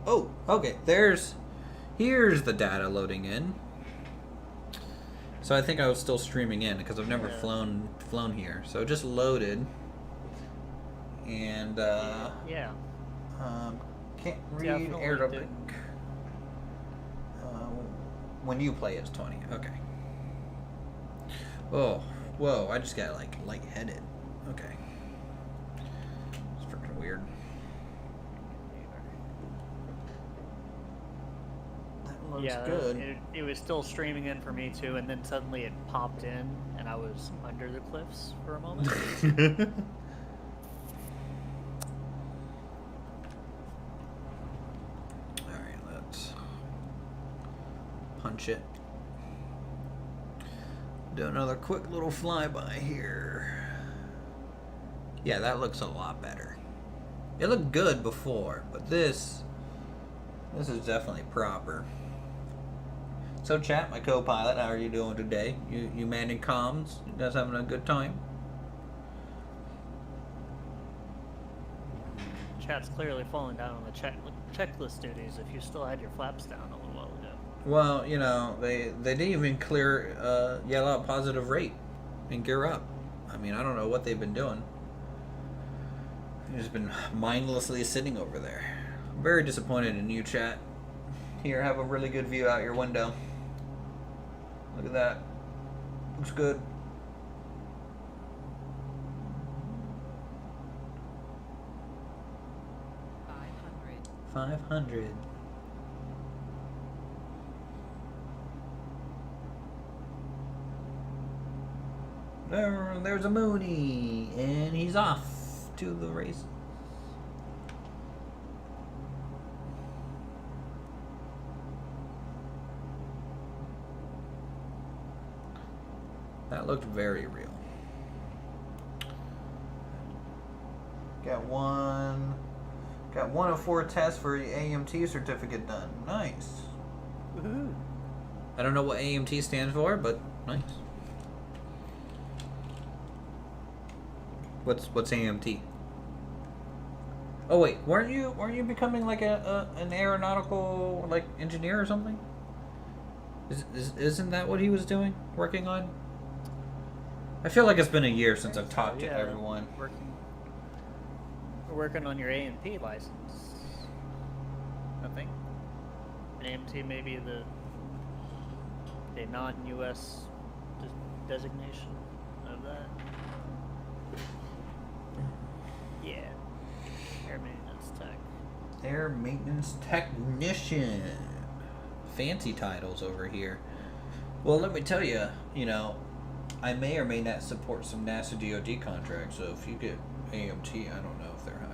Oh, okay. Here's the data loading in. So I think I was still streaming in because I've never flown here. So it just loaded, and Yeah. can't read Definitely Arabic. didn't. When you play, it's 20. Okay. Oh, whoa! I just got like lightheaded. Okay. It's freaking weird. That looks Yeah, good. it was still streaming in for me too, and then suddenly it popped in, and I was under the cliffs for a moment. Alright, let's punch it. Do another quick little flyby here. Yeah, that looks a lot better. It looked good before, but this is definitely proper. So chat, my co-pilot, how are you doing today? You manning comms? You guys having a good time? Chat's clearly falling down on the checklist duties if you still had your flaps down a little while ago. Well, you know, they didn't even clear yell out positive rate and gear up. I mean, I don't know what they've been doing. They've just been mindlessly sitting over there. I'm very disappointed in you, chat. Here, have a really good view out your window. Look at that. Looks good. $500. There's a Mooney, and he's off to the race. That looked very real. Got one of 4 tests for the AMT certificate done. Nice. Woohoo! I don't know what AMT stands for, but nice. What's AMT? Oh wait, weren't you becoming like an aeronautical like engineer or something? Isn't that what he was doing? Working on? I feel like it's been a year since I've talked to everyone. Working on your A&P license. I think. An AMT may be a non-US designation of that. Yeah. Air maintenance tech. Air maintenance technician. Fancy titles over here. Well, let me tell you, you know, I may or may not support some NASA DoD contracts, so if you get AMT, I don't know if they're hiring.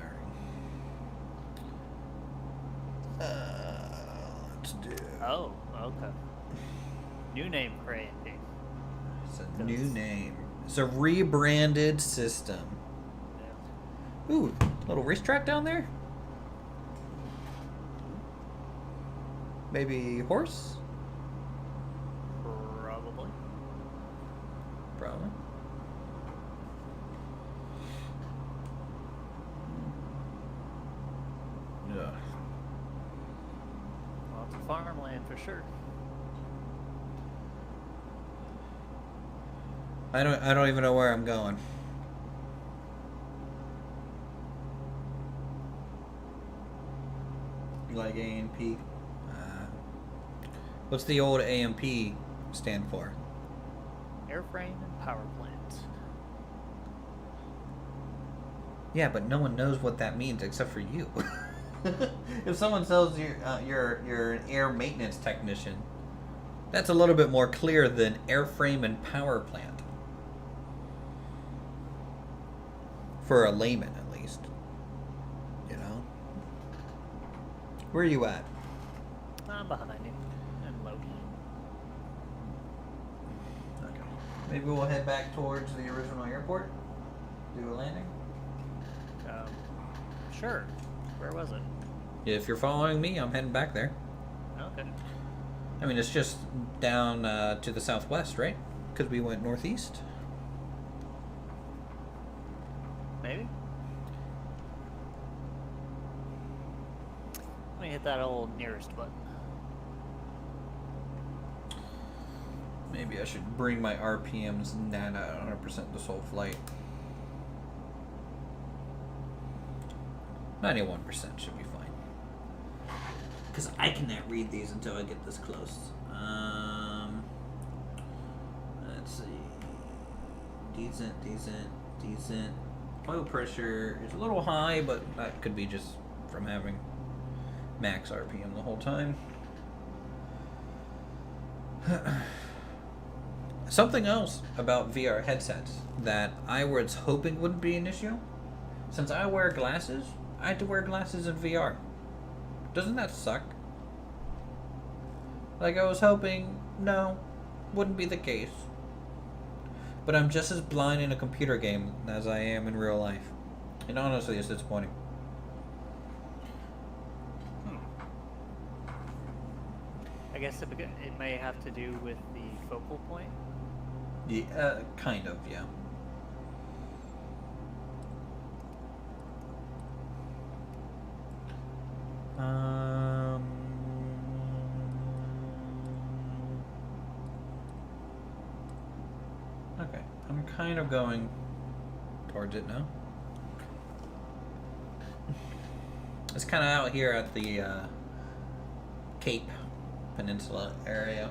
Let's do... Oh, okay. New name for A&P. It's a new name. It's a rebranded system. Yeah. Ooh, little racetrack down there? Maybe horse? Probably. Probably. Yeah. Lots of farmland for sure. I don't even know where I'm going. You like A&P? What's the old AMP stand for? Airframe and power plant. Yeah, but no one knows what that means except for you. If someone tells you you're an air maintenance technician, that's a little bit more clear than airframe and power plant. For a layman, at least. You know? Where are you at? I'm behind you. And low. Okay. Maybe we'll head back towards the original airport? Do a landing? Sure. Where was it? If you're following me, I'm heading back there. Okay. I mean, it's just down to the southwest, right? Because we went northeast. Maybe? Let me hit that old nearest button. Maybe I should bring my RPMs not at 100% this whole flight. 91% should be fine. Because I cannot read these until I get this close. Let's see. Decent. Oil pressure is a little high, but that could be just from having max RPM the whole time. Something else about VR headsets that I was hoping wouldn't be an issue. Since I wear glasses, I had to wear glasses in VR. Doesn't that suck? Like I was hoping, no, wouldn't be the case. but I'm just as blind in a computer game as I am in real life. And honestly, it's disappointing. I guess it may have to do with the focal point. Yeah, kind of, yeah. Okay, I'm kind of going towards it now. It's kind of out here at the Cape Peninsula area.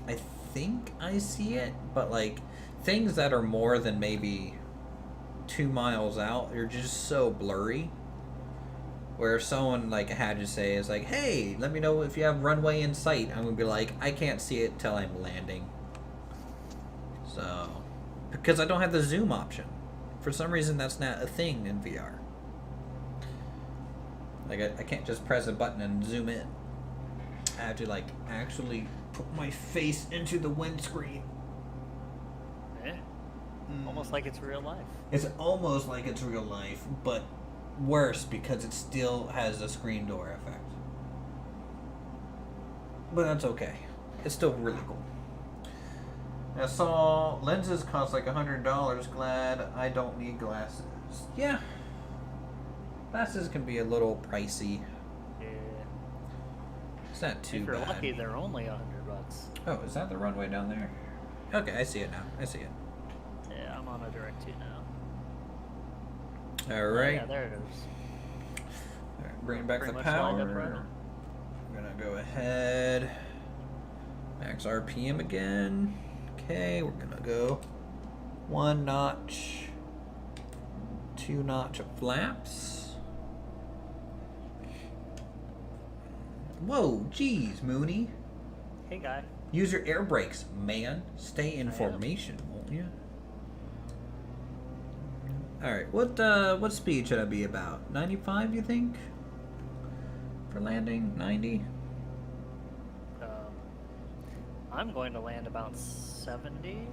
I think I see it, but like things that are more than maybe 2 miles out are just so blurry. Where if someone like had to say is like, hey, let me know if you have runway in sight, I'm gonna be like, I can't see it till I'm landing. So, because I don't have the zoom option. For some reason, that's not a thing in VR. Like, I can't just press a button and zoom in. I have to, like, actually put my face into the windscreen. Yeah. Almost like it's real life. It's almost like it's real life, but worse because it still has a screen door effect. But that's okay. It's still really cool. I saw lenses cost like $100. Glad I don't need glasses. Yeah. Glasses can be a little pricey. Yeah. It's not too If you're bad. lucky, they're only $100. Oh, is that the runway down there? Okay, I see it now. I see it. Yeah, I'm on a direct 2 now. Alright. Yeah, there it is. Alright, bring back Pretty the much lined up power. right on. I'm gonna go ahead. Max RPM again. Okay, we're gonna go 1 notch, 2 notch of flaps. Whoa, geez, Mooney. Hey, guy. Use your air brakes, man. Stay in I am. formation, won't you? Alright, what speed should I be about? 95, you think? For landing? 90? I'm going to land about 70,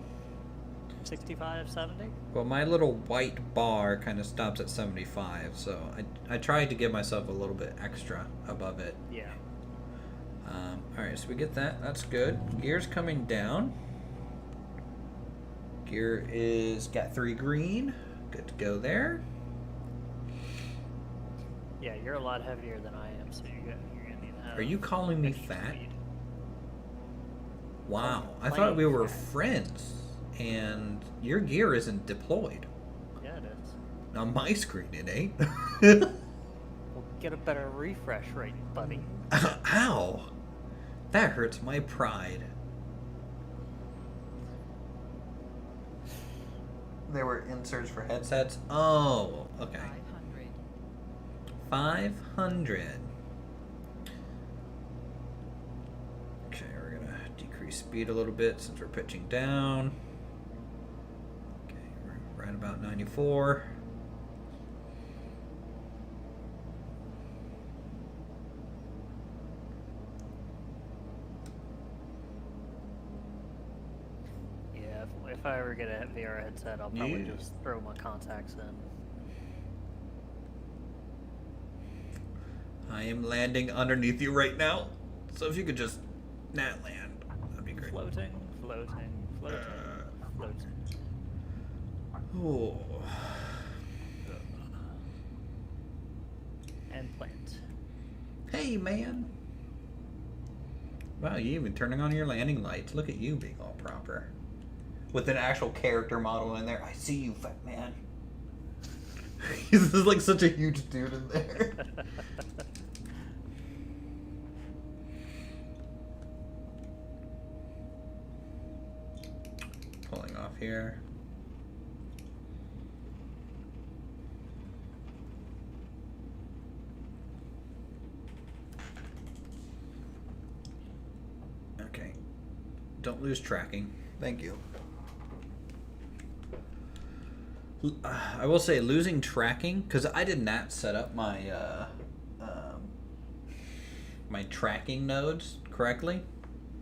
65, 70. Well, my little white bar kind of stops at 75, so I tried to give myself a little bit extra above it. Yeah. Alright, so we get that. That's good. Gear's coming down. Gear is got 3 green. Good to go there. Yeah, you're a lot heavier than I am, so you're gonna need to have. Are you calling me extra fat? speed. Wow, I Playing thought we were fat. friends, and your gear isn't deployed. Yeah, it is. On my screen, it ain't. We'll get a better refresh rate, buddy. Ow! That hurts my pride. There were inserts for headsets. Oh, okay. 500. Okay, we're gonna decrease speed a little bit since we're pitching down. Okay, we're right about 94. Yeah, if I ever get a VR headset, I'll probably Yeah. just throw my contacts in. I am landing underneath you right now, so if you could just not land, that'd be great. Floating, floating, floating, floating. Oh. And plant. Hey, man. Wow, you even turning on your landing lights. Look at you being all proper. With an actual character model in there. I see you, fat man. This is like such a huge dude in there. Pulling off here. Okay. Don't lose tracking. Thank you. I will say losing tracking, because I did not set up my my tracking nodes correctly.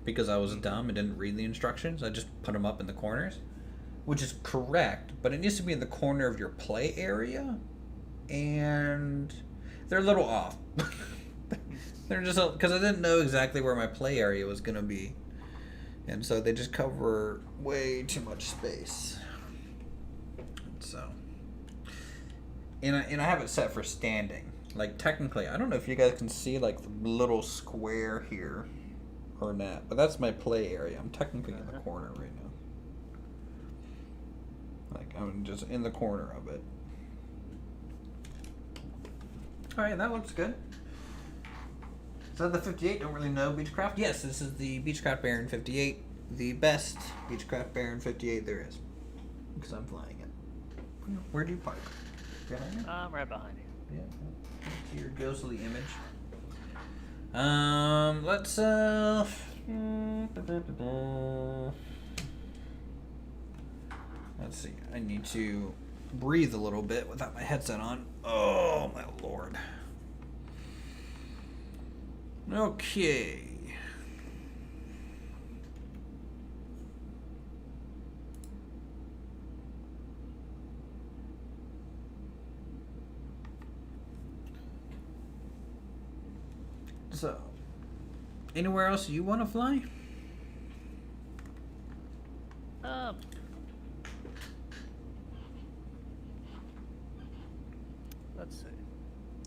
because I was dumb and didn't read the instructions. I just put them up in the corners, which is correct, but it needs to be in the corner of your play area, and they're a little off. They're just because I didn't know exactly where my play area was going to be, and so they just cover way too much space. So, and I have it set for standing. Like, technically, I don't know if you guys can see, like, the little square here or not, but that's my play area. I'm technically in the corner right now. Like, I'm just in the corner of it. Alright, that looks good. Is that the 58? Don't really know Beechcraft? Yes, this is the Beechcraft Baron 58. The best Beechcraft Baron 58 there is. Because I'm flying it. Where do you park? Behind you? I'm right behind you. Yeah. Your ghostly image. Let's let's see. I need to breathe a little bit without my headset on. Oh my lord. Okay. So, anywhere else you want to fly? Let's see.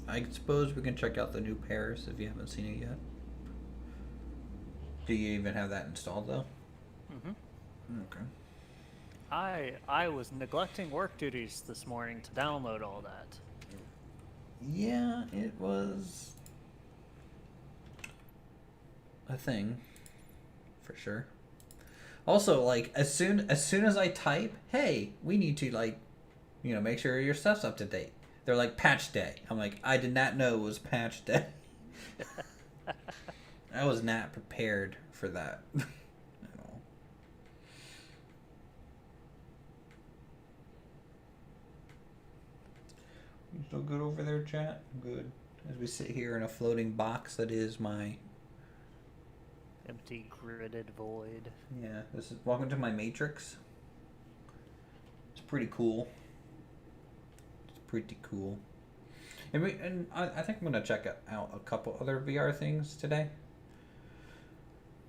I suppose we can check out the new Paris if you haven't seen it yet. Do you even have that installed though? Mm-hmm. Okay. I was neglecting work duties this morning to download all that. Yeah, it was a thing, for sure. Also, like, as soon as I type, hey, we need to, like, you know, make sure your stuff's up to date. They're like, patch day. I'm like, I did not know it was patch day. I was not prepared for that at all. You still good over there, chat? Good. As we sit here in a floating box that is my... Empty gridded void. Yeah, this is... Welcome to my Matrix. It's pretty cool. It's pretty cool. And I think I'm going to check out a couple other VR things today.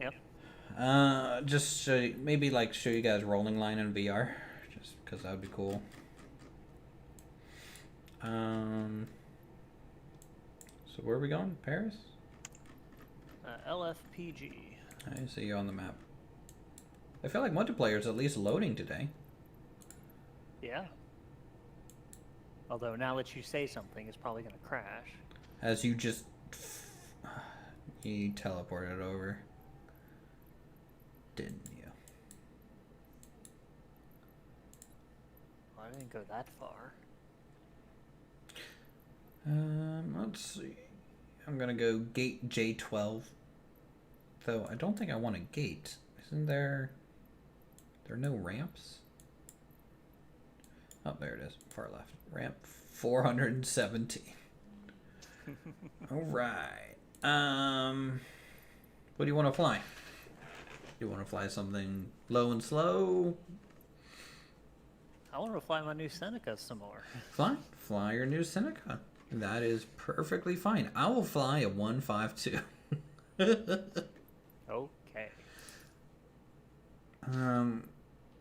Yep. Just show you, maybe like show you guys rolling line in VR, just because that would be cool. So where are we going? Paris? LFPG. I see you on the map. I feel like multiplayer is at least loading today. Yeah. Although now that you say something, it's probably going to crash. As you just you teleported over, didn't you? Well, I didn't go that far. Let's see. I'm gonna go gate J12. Though I don't think I want a gate. Isn't there? There are no ramps. Oh, there it is. Far left. Ramp 417. All right. What do you want to fly? Do you want to fly something low and slow? I want to fly my new Seneca some more. Fly your new Seneca. That is perfectly fine. I will fly a 152. Okay.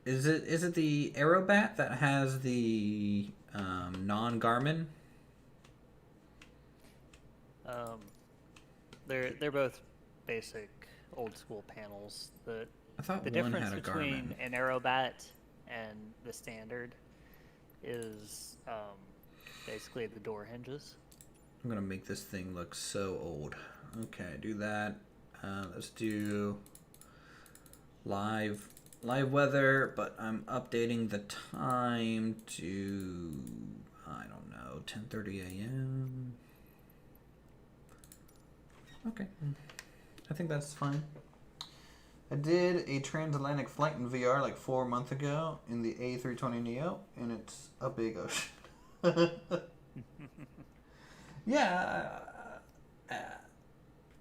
Is it the Aerobat that has the non-Garmin? They're both basic old school panels. I thought the one difference had a between Garmin. an Aerobat and the standard is basically the door hinges. I'm gonna make this thing look so old. Okay, do that. Let's do live weather, but I'm updating the time to, I don't know, 10:30 a.m. Okay, I think that's fine. I did a transatlantic flight in VR like 4 months ago in the A320neo, and it's a big ocean. Yeah,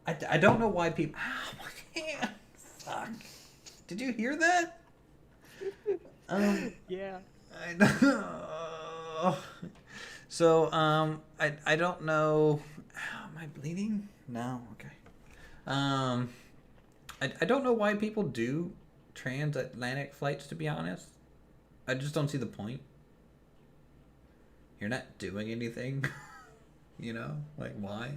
I don't know why people. Oh, my hand! Fuck. Did you hear that? Yeah. I know. So, I don't know. Am I bleeding? No. Okay. I don't know why people do transatlantic flights, to be honest. I just don't see the point. You're not doing anything. You know? Like, why?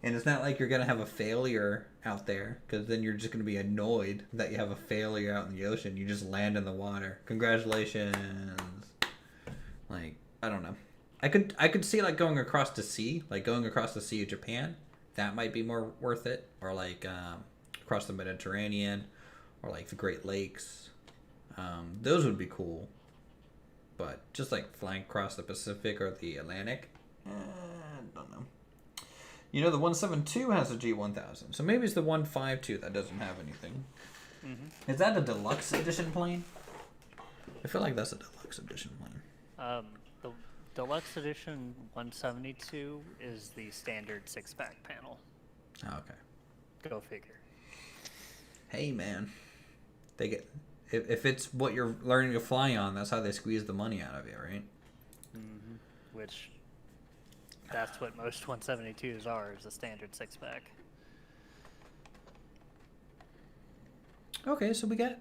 And it's not like you're going to have a failure out there, because then you're just going to be annoyed that you have a failure out in the ocean. You just land in the water. Congratulations. Like, I don't know. I could see, like, going across the sea. Like, going across the sea of Japan. That might be more worth it. Or, like, across the Mediterranean. Or, like, the Great Lakes. Those would be cool. But just, like, flying across the Pacific or the Atlantic. I don't know. You know, the 172 has a G1000. So maybe it's the 152 that doesn't have anything. Mm-hmm. Is that a deluxe edition plane? I feel like that's a deluxe edition plane. The deluxe edition 172 is the standard 6-pack panel. Oh, okay. Go figure. Hey, man. They get if it's what you're learning to fly on, that's how they squeeze the money out of you, right? Mm-hmm. Which, that's what most 172s are, is a standard 6-pack. Okay, so we got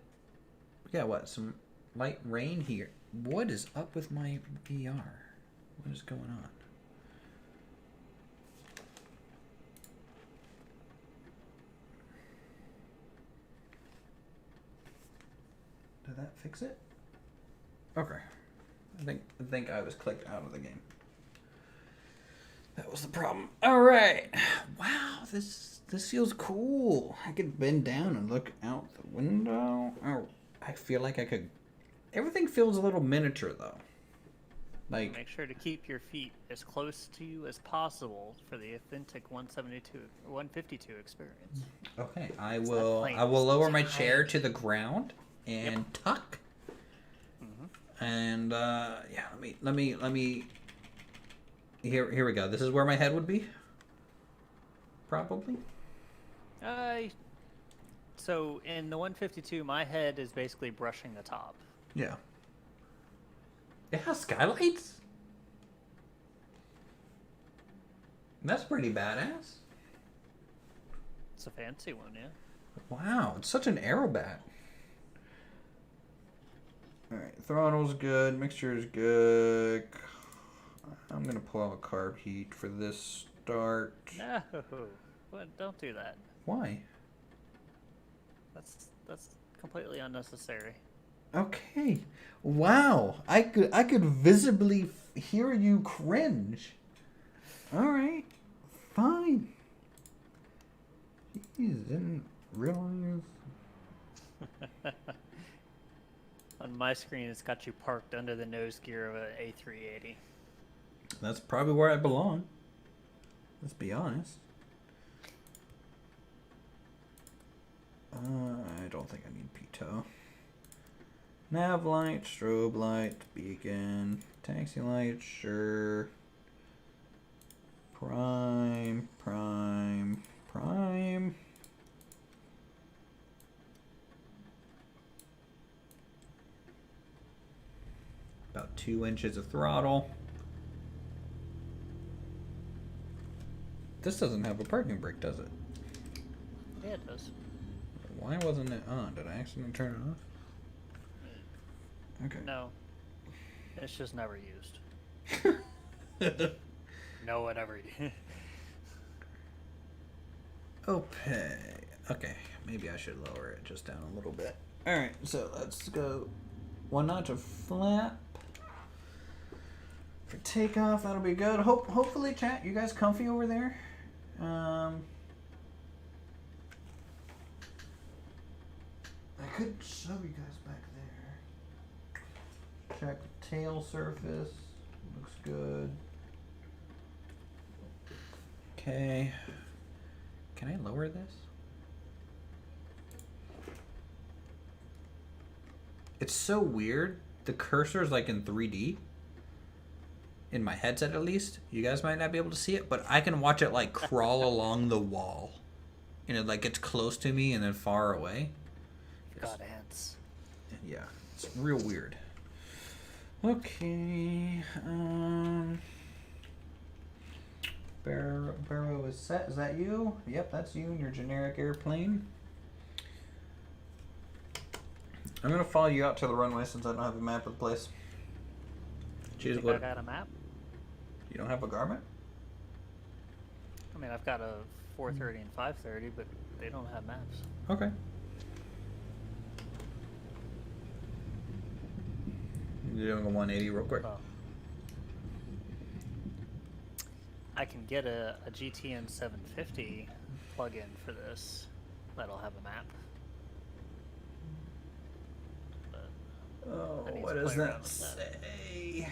what? Some light rain here. What is up with my VR? What is going on? Did that fix it? Okay. I think I was clicked out of the game. That was the problem. All right. Wow, this feels cool. I could bend down and look out the window. Oh, I feel like I could. Everything feels a little miniature though. Like, make sure to keep your feet as close to you as possible for the authentic 172 or 152 experience. Okay, I will lower my chair to the ground and tuck. Mm-hmm. And yeah, let me. Here we go. This is where my head would be. Probably. So in the 152, my head is basically brushing the top. Yeah. It has skylights? That's pretty badass. It's a fancy one, yeah. Wow, it's such an aerobat. Alright, throttle's good, mixture is good. I'm gonna pull out a carb heat for this start. No, don't do that. Why? That's completely unnecessary. Okay. Wow, I could visibly hear you cringe. All right, fine. Jeez, didn't realize. On my screen, it's got you parked under the nose gear of an A380. That's probably where I belong. Let's be honest. I don't think I need pitot. Nav light, strobe light, beacon, taxi light, sure. Prime. About 2 inches of throttle. This doesn't have a parking brake, does it? Yeah, it does. Why wasn't it on? Did I accidentally turn it off? Okay. No. It's just never used. No one ever used. Okay, maybe I should lower it just down a little bit. Alright, so let's go 1 notch of flap. For takeoff, that'll be good. Hopefully, chat, you guys comfy over there? I could show you guys back there. Check the tail surface. Looks good. Okay. Can I lower this? It's so weird. The cursor is like in 3D. In my headset, at least. You guys might not be able to see it, but I can watch it like crawl along the wall. and it like gets close to me and then far away. God, ants. Yeah, it's real weird. Okay. Barrow is set. Is that you? Yep, that's you in your generic airplane. I'm gonna follow you out to the runway since I don't have a map of the place. Choose Think what? I got a map? You don't have a garment? I mean, I've got a 4:30 and 5:30, but they don't have maps. Okay. You're doing a 180 real quick. Well, I can get a GTN 750 plug-in for this that'll have a map. But Oh, I need what to does play around that with that. say?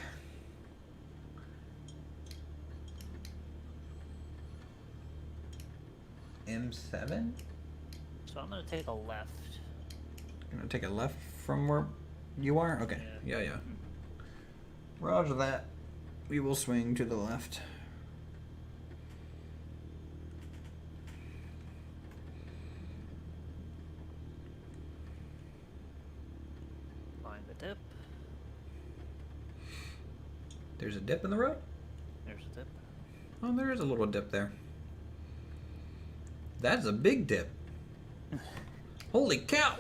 M7? So I'm gonna take a left. You're gonna take a left from where you are? Okay. Yeah. Roger that. We will swing to the left. Find the dip. There's a dip in the road? There's a dip. Oh, there is a little dip there. That's a big dip. Holy cow!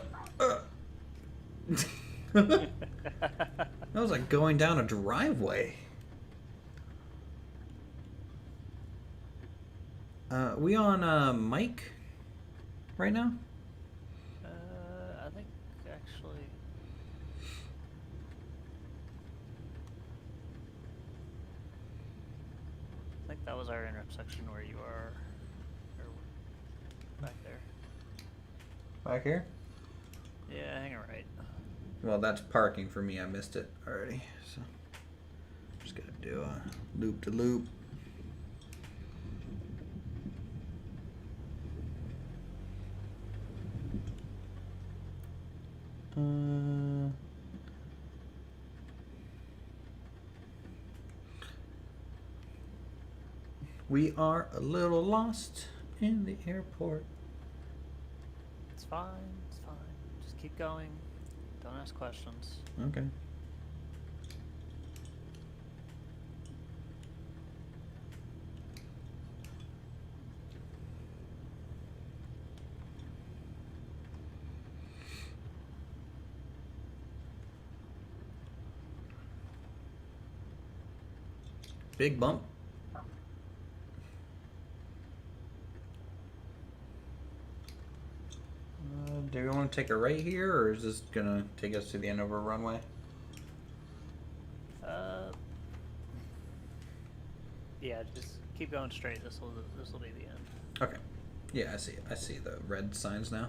That was like going down a driveway. We on mic right now? I think actually. I think that was our intersection where you are. Or back there. Back here? Yeah, hang on right. Well, that's parking for me. I missed it already. So just gotta do a loop to loop. We are a little lost in the airport. It's fine. It's fine. Just keep going. Don't ask questions. Okay. Big bump. Do we want to take a right here, or is this gonna take us to the end of our runway? Yeah, just keep going straight. This will be the end. Okay. Yeah, I see it. I see the red signs now.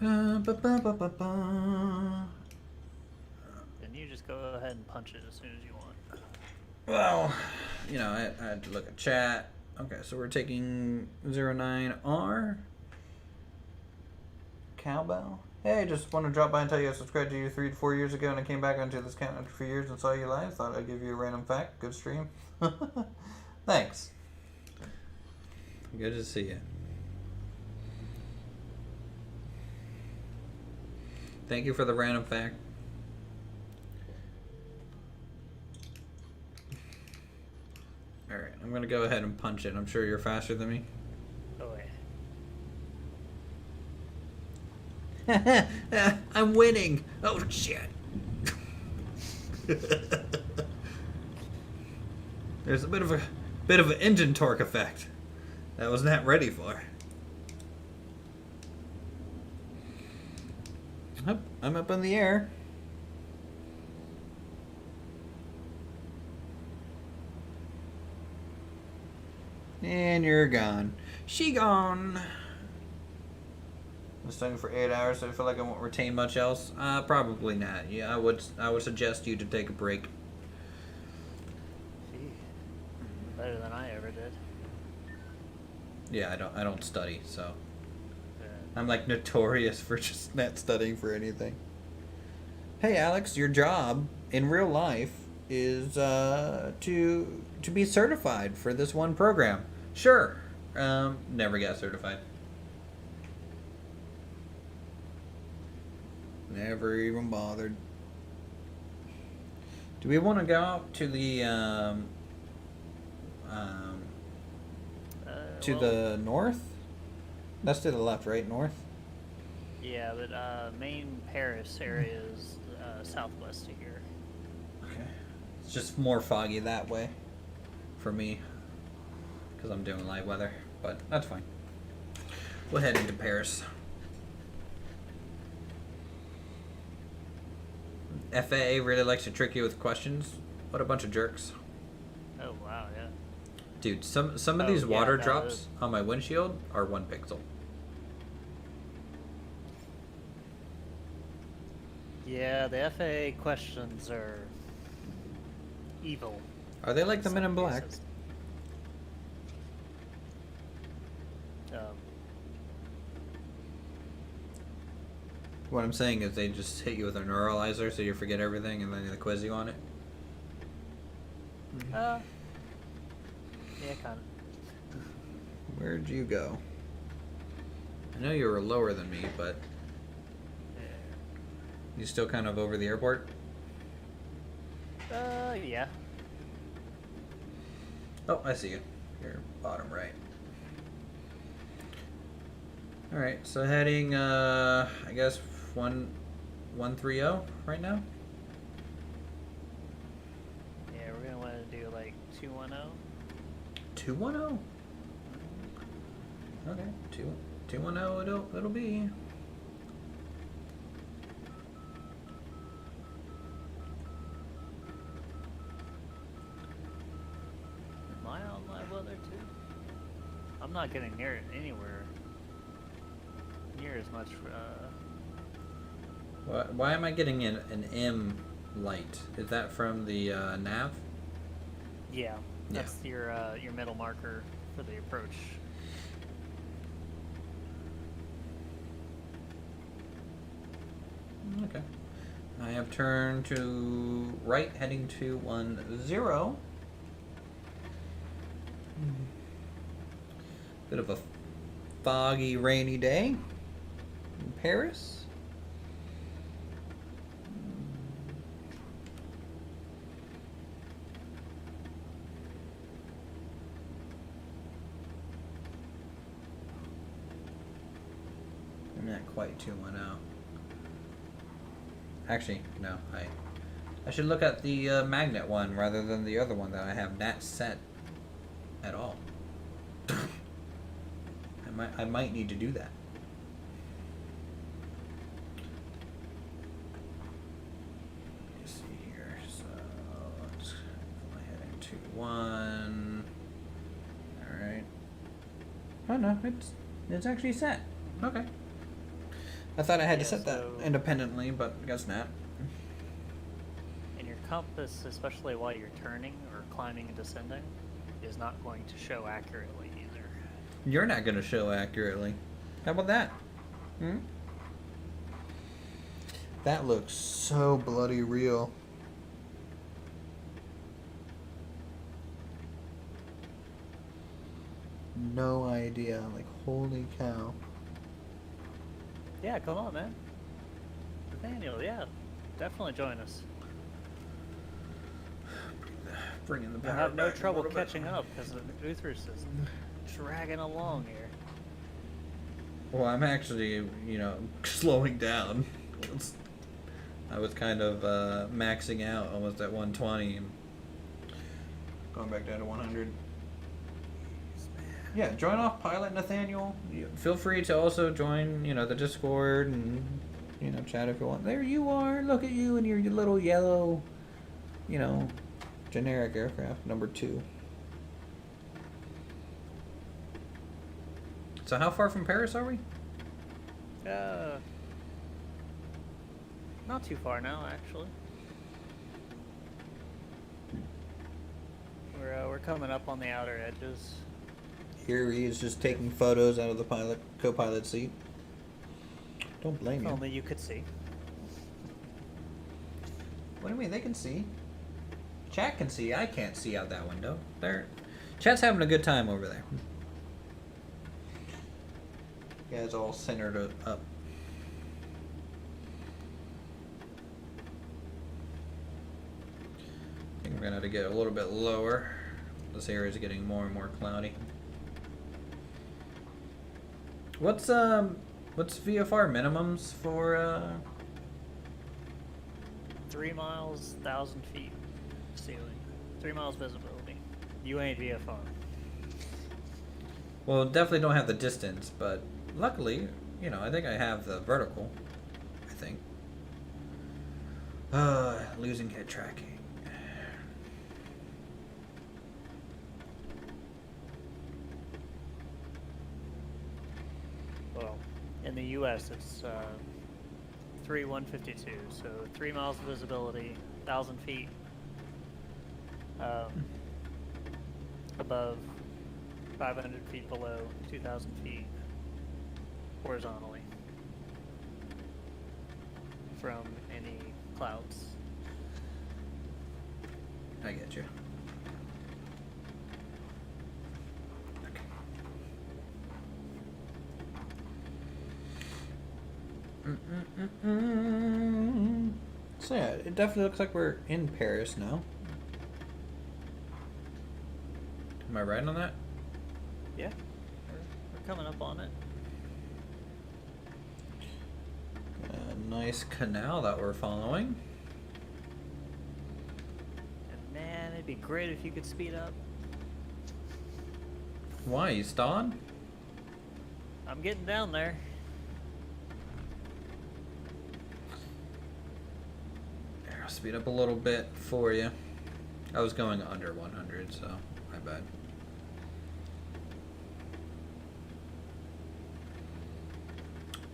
Ba-ba-ba-ba-ba. Then you just go ahead and punch it as soon as you want. Well, you know, I had to look at chat. Okay, so we're taking 09R. Cowbell. Hey, just want to drop by and tell you I subscribed to you 3 to 4 years ago and I came back onto this account after 3 years and saw you live. Thought I'd give you a random fact. Good stream. Thanks. Good to see you. Thank you for the random fact. Alright, I'm going to go ahead and punch it. I'm sure you're faster than me. Oh wait. I'm winning. Oh shit. There's a bit of an engine torque effect that I was not ready for. I'm up in the air. And you're gone. She gone. I'm studying for 8 hours, so I feel like I won't retain much else. Probably not. Yeah, I would suggest you to take a break. Gee, better than I ever did. Yeah, I don't study, so Yeah. I'm like notorious for just not studying for anything. Hey Alex, your job in real life is to be certified for this one program. Sure. Never got certified. Never even bothered. Do we want to go out to the Well, the north? That's to the left, right? North? Yeah, but main Paris area is southwest of here. Okay. It's just more foggy that way for me because I'm doing light weather, but that's fine. We'll head into Paris. FAA really likes to trick you with questions. What a bunch of jerks. Oh wow, yeah. Dude, some of Oh, these yeah, water that drops is- on my windshield are 1 pixel. Yeah, the FAA questions are evil. Are they like the in Men in some Black? cases. What I'm saying is they just hit you with a neuralizer so you forget everything and then they quiz you on it. Yeah, kind of. Where'd you go? I know you were lower than me, but you still kind of over the airport? Yeah. Oh, I see you. You're bottom right. Alright, so heading, I guess, 130 right now? Yeah, we're gonna want to do like 210. 210? Okay, 210 it'll be. Am I on live weather too? I'm not getting near it anywhere near as much. Why am I getting an M light? Is that from the nav? Yeah, that's your middle marker for the approach. Okay. I have turned to right, heading to 10. Bit of a foggy, rainy day in Paris. I'm not quite 210. Actually, no. I should look at the magnet one rather than the other one that I have not set at all. I might need to do that. Let's see here. So let's fly heading to 1. All right. Oh no, it's actually set. Okay. I thought I had to Yeah, set that so- independently, but I guess not. And your compass, especially while you're turning or climbing and descending, is not going to show accurately either. You're not going to show accurately. How about that? Hmm? That looks so bloody real. No idea. Like, holy cow. Yeah, come on, man. Nathaniel, yeah, definitely join us. Bring in the You'll power have no back a trouble little bit. catching up because the Uthers is dragging along here. Well, I'm actually, slowing down. I was kind of maxing out almost at 120 and going back down to 100. Yeah, join off Pilot Nathaniel. Feel free to also join, the Discord and, chat if you want. There you are. Look at you and your little yellow, generic aircraft, number 2. So how far from Paris are we? Not too far now, actually. We're coming up on the outer edges. Here he is just taking photos out of the co-pilot seat. Don't blame If you. only you could see. What do you mean? They can see. Chat can see. I can't see out that window. Chat's having a good time over there. Yeah, it's all centered up. I think we're gonna have to get a little bit lower. This area is getting more and more cloudy. What's VFR minimums for 3 miles, 1,000 feet ceiling. 3 miles visibility. You ain't VFR. Well, definitely don't have the distance, but luckily, you know, I think I have the vertical. I think. Losing head tracking. Well, in the U.S. it's 3,152, so 3 miles of visibility, 1,000 feet above, 500 feet below, 2,000 feet horizontally from any clouds. I get you. So yeah, it definitely looks like we're in Paris now. Am I right on that? Yeah, we're coming up on it. A nice canal that we're following. And man, it'd be great if you could speed up. Why, you stalling? I'm getting down there. Here, I'll speed up a little bit for you. I was going under 100, so my bad.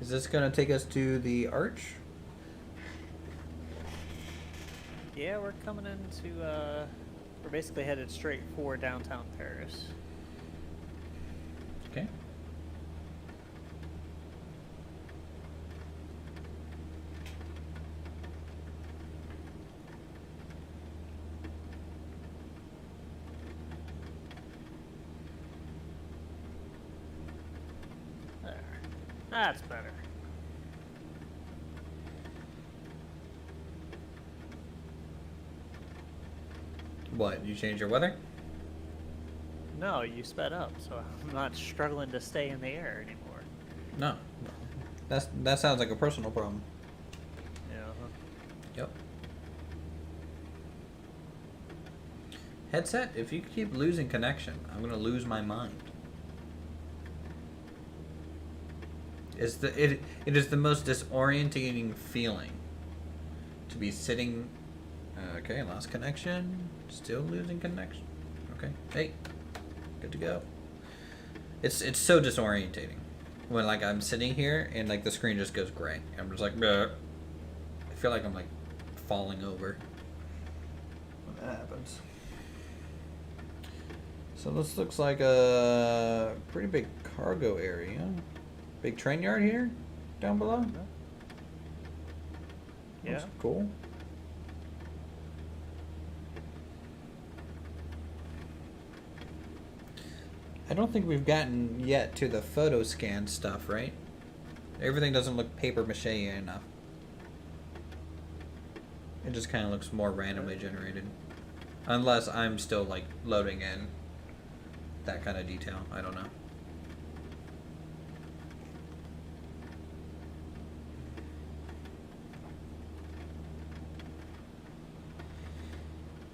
Is this gonna take us to the arch? Yeah, we're coming into, we're basically headed straight for downtown Paris. Okay. There. That's better. What, you changed your weather? No, you sped up, so I'm not struggling to stay in the air anymore. No. That sounds like a personal problem. Yeah. Yep. Headset, if you keep losing connection, I'm gonna lose my mind. It is the most disorientating feeling to be sitting. Okay, lost connection. Still losing connection. Okay, hey, good to go. It's so disorientating when like I'm sitting here and like the screen just goes gray. I'm just like, bleh. I feel like I'm like falling over when that happens. So this looks like a pretty big cargo area. Big train yard here, down below. Yeah. Looks cool. I don't think we've gotten yet to the photo scan stuff, right? Everything doesn't look paper mache enough. It just kind of looks more randomly generated. Unless I'm still like loading in that kind of detail. I don't know.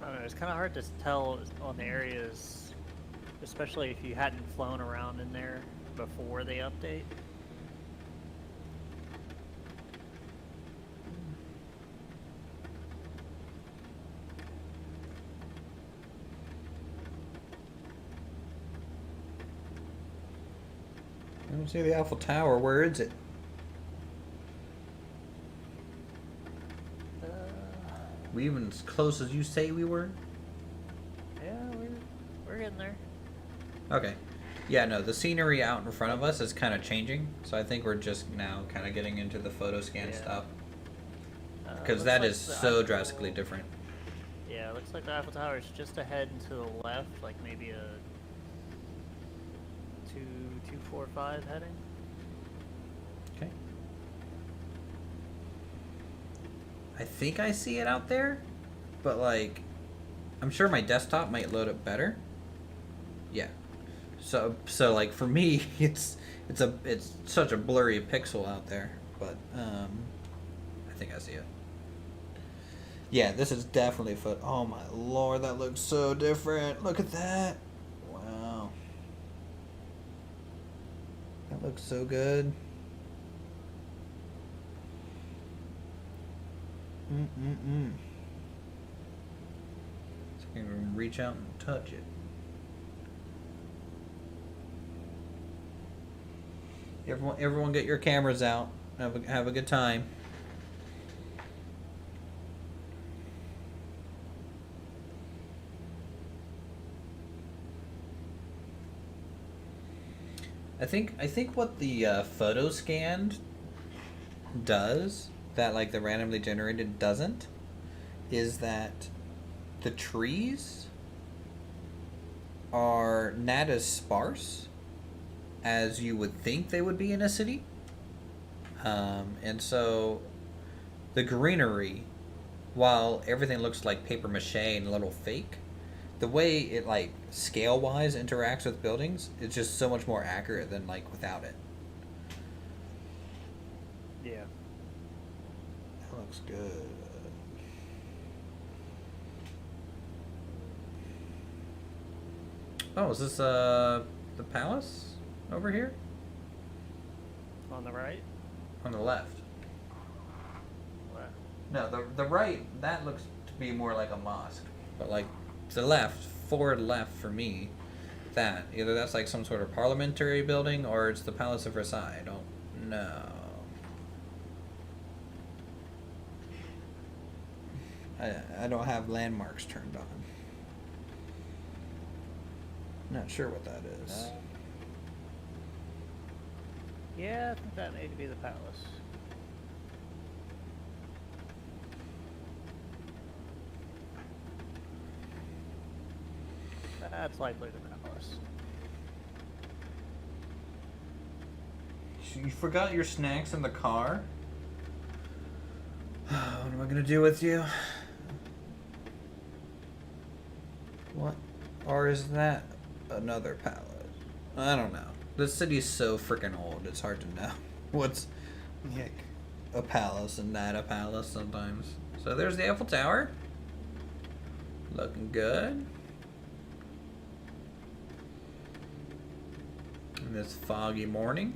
I don't know, it's kind of hard to tell on the areas, especially if you hadn't flown around in there before the update. I don't see the Eiffel Tower. Where is it? We even as close as you say we were? Yeah, we're getting there. Okay. Yeah, no, the scenery out in front of us is kind of changing, so I think we're just now kind of getting into the photo scan Yeah. stuff. Because Looks that like is the so Eiffel- drastically different. Yeah, it looks like the Eiffel Tower is just ahead and to the left, like maybe a 245 heading. I think I see it out there, but like, I'm sure my desktop might load up better. Yeah. So like for me, it's such a blurry pixel out there, but I think I see it. Yeah, this is definitely foot. Oh my lord, that looks so different. Look at that. Wow. That looks so good. So I can reach out and touch it. Everyone get your cameras out. Have a good time. I think what the photo scanned does that like the randomly generated doesn't is that the trees are not as sparse as you would think they would be in a city, and so the greenery, while everything looks like paper mache and a little fake, the way it like scale wise interacts with buildings is just so much more accurate than like without it. Yeah. That looks good. Oh, is this the palace over here? On the right? On the left. What? No, the right, that looks to be more like a mosque. But like to the left, forward left for me, that either that's like some sort of parliamentary building or it's the Palace of Versailles. I don't know. I don't have landmarks turned on. Not sure what that is. Yeah, I think that may be the palace. That's likely the palace. You forgot your snacks in the car? What am I gonna do with you? What? Or is that another palace? I don't know. This city's so freaking old, it's hard to know what's like a palace and not a palace sometimes. So there's the Eiffel Tower. Looking good. In this foggy morning.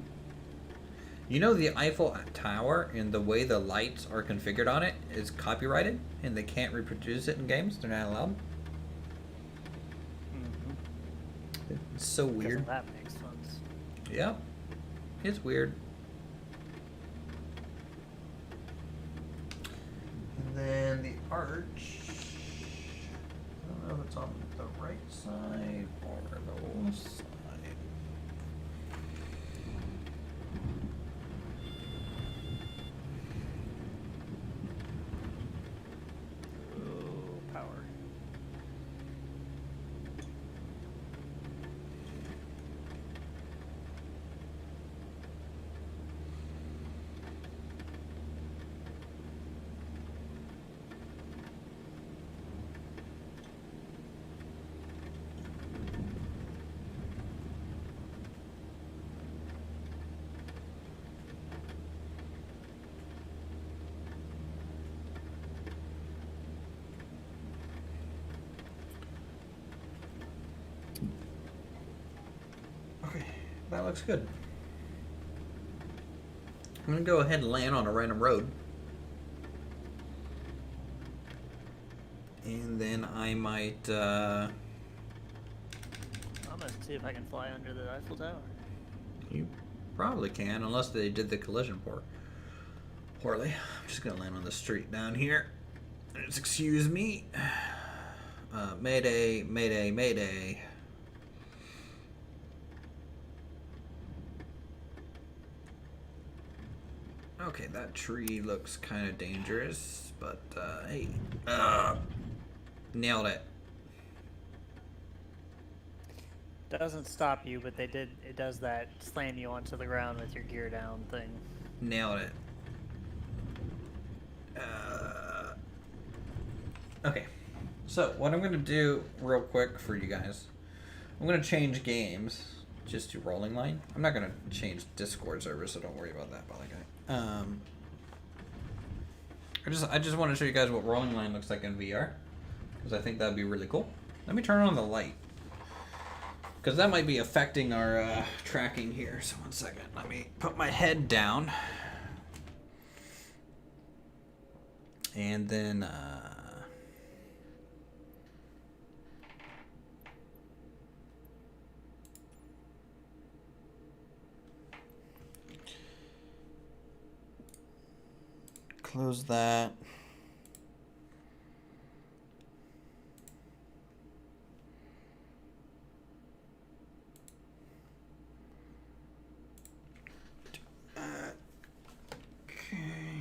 You know the Eiffel Tower and the way the lights are configured on it is copyrighted and they can't reproduce it in games. They're not allowed. It's so weird. That makes sense. Yeah. It's weird. And then the arch. I don't know if it's on the right side or the left side. Oh, power. Okay, that looks good. I'm gonna go ahead and land on a random road. And then I might, I'm gonna see if I can fly under the Eiffel Tower. you probably can, unless they did the collision poorly. I'm just gonna land on the street down here. Just excuse me. Mayday, mayday, mayday. Okay, that tree looks kind of dangerous, but hey, nailed it. Doesn't stop you, but it does that slam you onto the ground with your gear down thing. Nailed it. So what I'm gonna do real quick for you guys, I'm gonna change games just to rolling line. I'm not gonna change Discord server, so don't worry about that, by the guy. I just want to show you guys what rolling line looks like in VR, because I think that'd be really cool. Let me turn on the light, because that might be affecting our tracking here. So 1 second, let me put my head down, and then close that. Okay.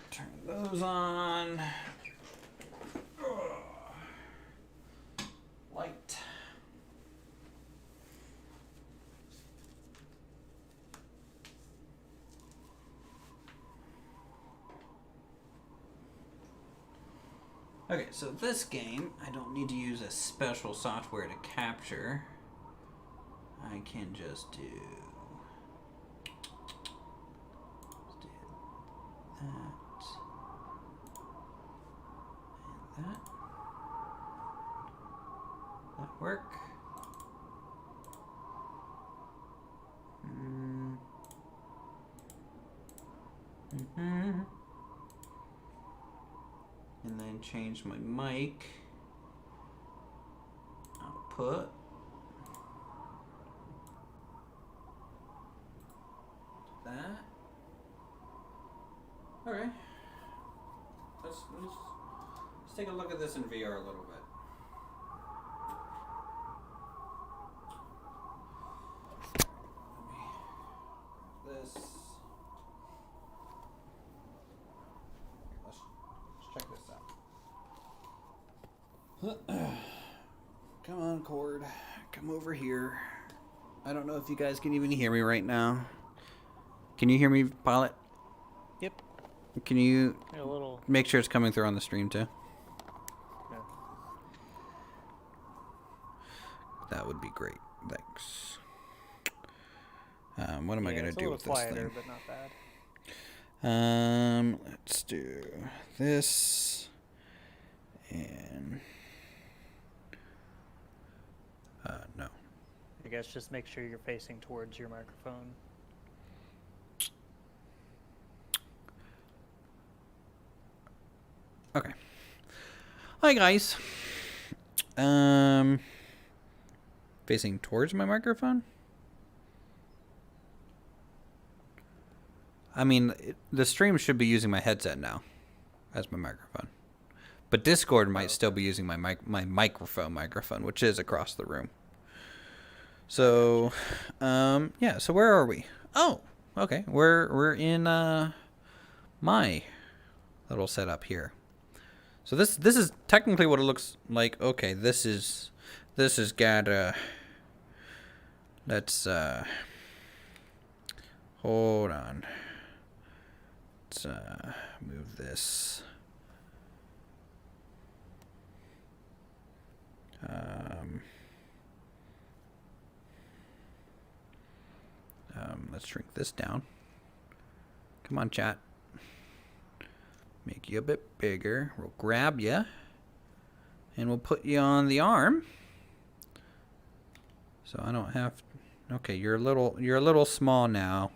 Turn those on. Light. Okay, so this game, I don't need to use a special software to capture. I can just do that and that. That work? And then change my mic output. That. Okay. Let's take a look at this in VR a little bit. This. Let's check this out. Come on, cord. Come over here. I don't know if you guys can even hear me right now. Can you hear me, Pilot? Yep. Can you A little. make sure it's coming through on the stream too? Yeah. That would be great. Thanks. What am I gonna It's do a with little this quieter, thing? but not bad. Let's do this and no. I guess just make sure you're facing towards your microphone. Okay. Hi guys. Facing towards my microphone? I mean, the stream should be using my headset now as my microphone. But Discord might still be using my microphone, which is across the room. So, yeah, so where are we? Oh, okay. We're in my little setup here. So this is technically what it looks like. Okay, this is got let's hold on. Let's move this. Let's shrink this down. Come on, chat. Make you a bit bigger. We'll grab you, and we'll put you on the arm. So I don't have. Okay, you're a little small now.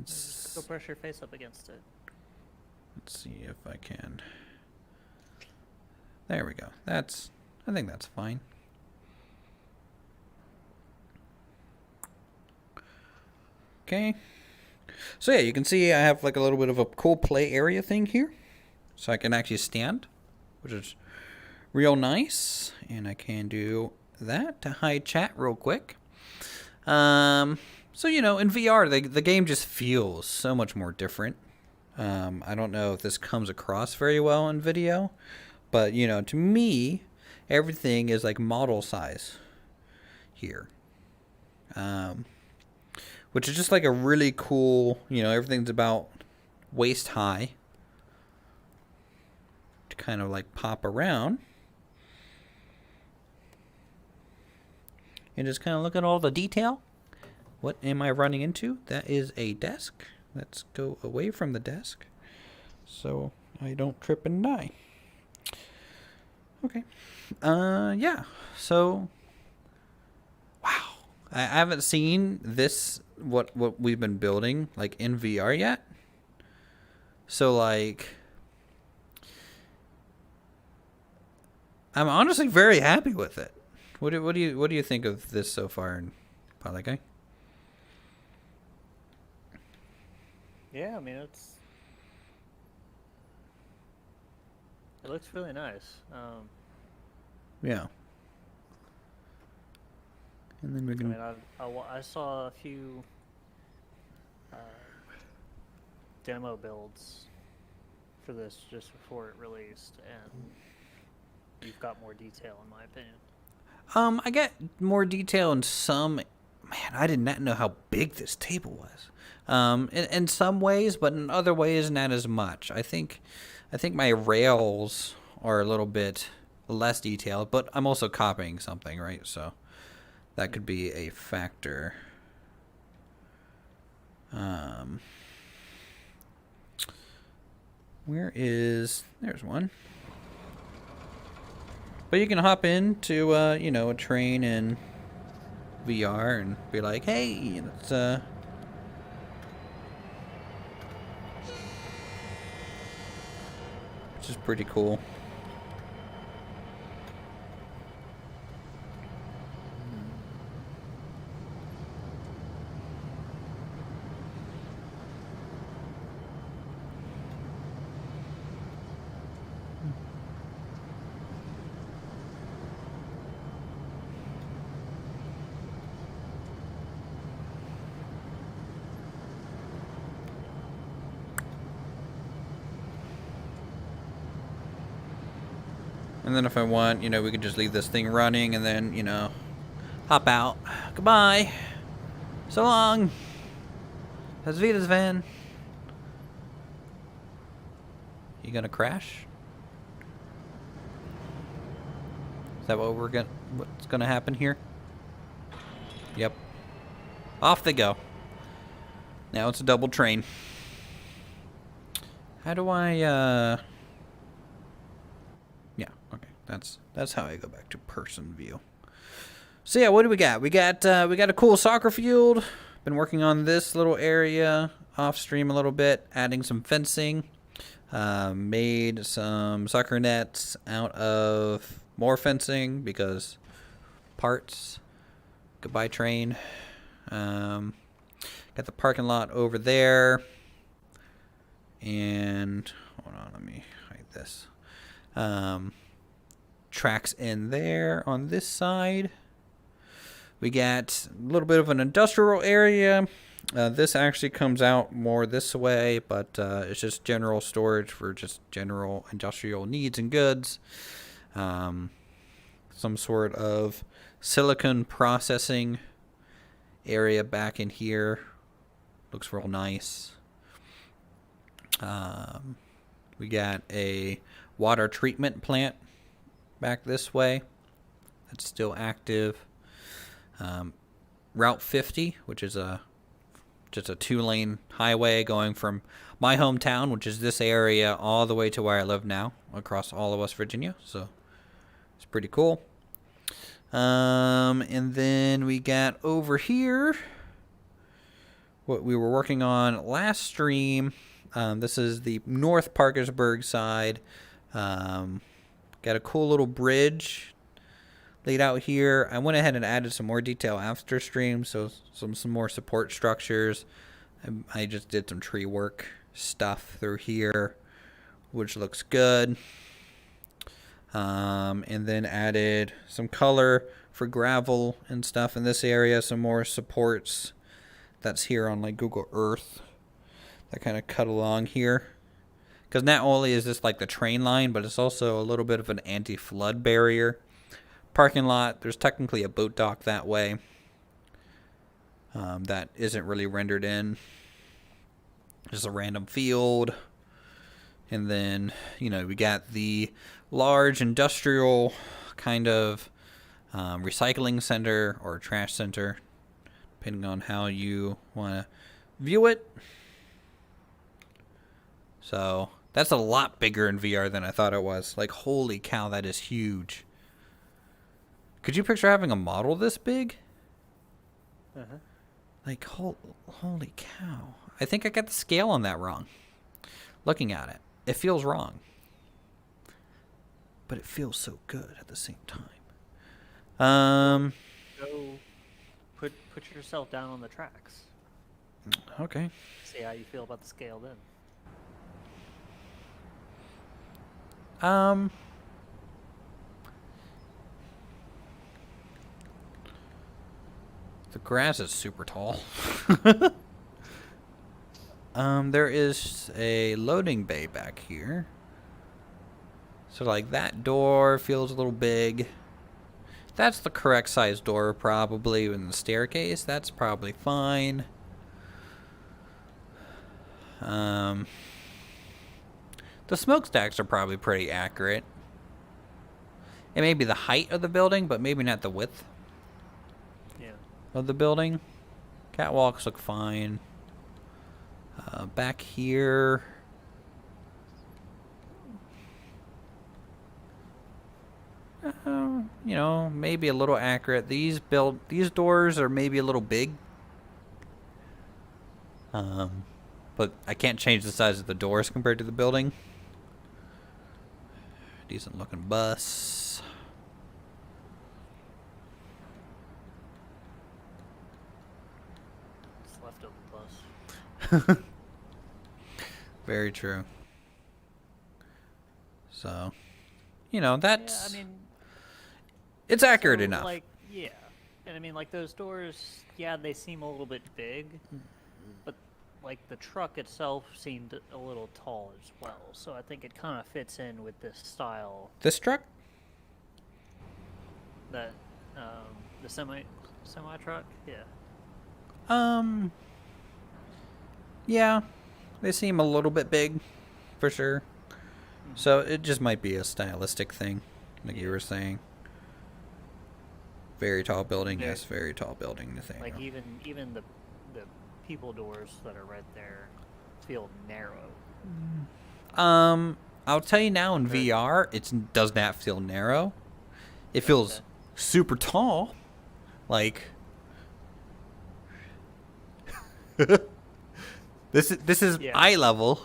Just go brush your face up against it. Let's see if I can. There we go. I think that's fine. Okay. So yeah, you can see I have like a little bit of a cool play area thing here. So I can actually stand, which is real nice. And I can do that to hide chat real quick. So, you know, in VR, the game just feels so much more different. I don't know if this comes across very well in video, but, you know, to me, everything is like model size here. Which is just like a really cool, you know, everything's about waist high to kind of like pop around. And just kind of look at all the detail. What am I running into? That is a desk. Let's go away from the desk so I don't trip and die. Okay. Yeah. So, wow. I haven't seen this, what we've been building, like, in VR yet. So, like, I'm honestly very happy with it. What do you think of this so far, Pilot Guy? Yeah, I mean it looks really nice. Yeah. And then we I can. mean, I saw a few demo builds for this just before it released, and you've got more detail, in my opinion. I get more detail in some. Man, I did not know how big this table was. In some ways, but in other ways, not as much. I think my rails are a little bit less detailed, but I'm also copying something, right? So that could be a factor. There's one. But you can hop into, you know, a train in VR and be like, hey, it's, which is pretty cool. And then if I want, you know, we could just leave this thing running and then, you know, hop out. Goodbye. So long. That's Vita's van. You gonna crash? Is that what's gonna happen here? Yep. Off they go. Now it's a double train. How do I, yeah, okay. That's how I go back to person view. So yeah, what do we got? We got a cool soccer field. Been working on this little area off stream a little bit, adding some fencing. Made some soccer nets out of more fencing because parts. Goodbye train. Got the parking lot over there. And hold on, let me hide this. Tracks in there on this side. We got a little bit of an industrial area. This actually comes out more this way, but it's just general storage for just general industrial needs and goods. Some sort of silicon processing area back in here. Looks real nice. We got a water treatment plant back this way. That's still active. Route 50, which is just a 2-lane highway going from my hometown, which is this area, all the way to where I live now, across all of West Virginia. So it's pretty cool. And then we got over here what we were working on last stream. This is the North Parkersburg side. Got a cool little bridge laid out here. I went ahead and added some more detail after stream, so some more support structures. I just did some tree work stuff through here, which looks good. And then added some color for gravel and stuff in this area. Some more supports that's here on like Google Earth that kind of cut along here. Because not only is this like the train line, but it's also a little bit of an anti-flood barrier parking lot. There's technically a boat dock that way. That isn't really rendered in. Just a random field. And then, you know, we got the large industrial kind of recycling center or trash center, depending on how you want to view it. So that's a lot bigger in VR than I thought it was. Like, holy cow, that is huge. Could you picture having a model this big? Uh-huh. Like, holy cow. I think I got the scale on that wrong. Looking at it, it feels wrong. But it feels so good at the same time. Go put yourself down on the tracks. Okay. See how you feel about the scale then. The grass is super tall. There is a loading bay back here. So like that door feels a little big. That's the correct size door probably in the staircase. That's probably fine. The smokestacks are probably pretty accurate. It may be the height of the building, but maybe not the width of the building. Catwalks look fine. Back here, you know, maybe a little accurate. These doors are maybe a little big. But I can't change the size of the doors compared to the building. Decent looking bus. It's leftover bus. Very true. So, you know, that's... Yeah, I mean... It's accurate so, enough. Like, yeah. And I mean, like, those doors, yeah, they seem a little bit big. But, like, the truck itself seemed a little tall as well. So I think it kind of fits in with this style. This truck? That, the semi truck? Yeah. Yeah. They seem a little bit big, for sure. So it just might be a stylistic thing, like you were saying. Very tall building, yes, very tall building, Nathaniel. Like even the people doors that are right there feel narrow. I'll tell you now in VR, it does not feel narrow. It feels super tall. Like this is eye level.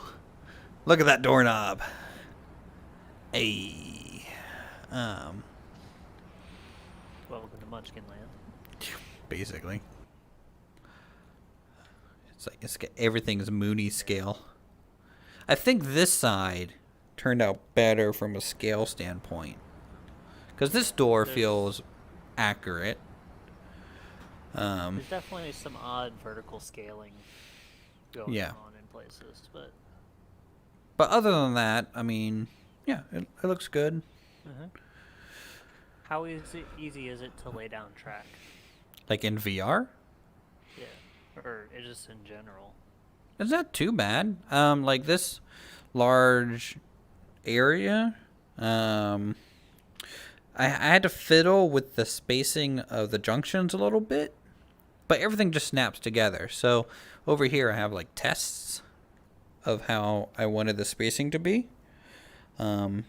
Look at that doorknob. Hey. Welcome to Munchkin Land. Basically. It's like everything's Mooney scale. I think this side turned out better from a scale standpoint. Because this door feels accurate. There's definitely some odd vertical scaling going on in places, but other than that, I mean, yeah, it looks good. How easy is it to lay down track? Like in VR? Yeah, or just in general. It's not too bad. Like this large area, I had to fiddle with the spacing of the junctions a little bit, but everything just snaps together. So over here I have like tests of how I wanted the spacing to be. And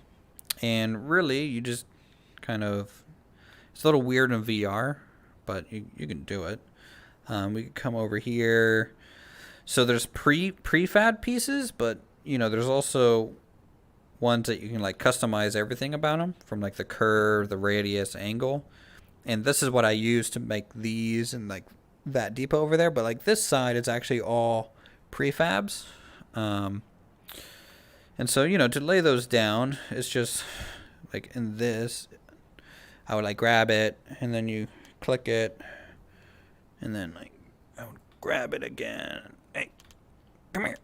really you just kind of, it's a little weird in VR, but you can do it. We could come over here. So there's prefab pieces, but you know, there's also ones that you can like customize everything about them, from like the curve, the radius, angle. And this is what I use to make these and like that depot over there. But like this side is actually all prefabs. And so, you know, to lay those down, it's just like in this, I would like grab it and then you click it and then like I would grab it again. Hey, come here.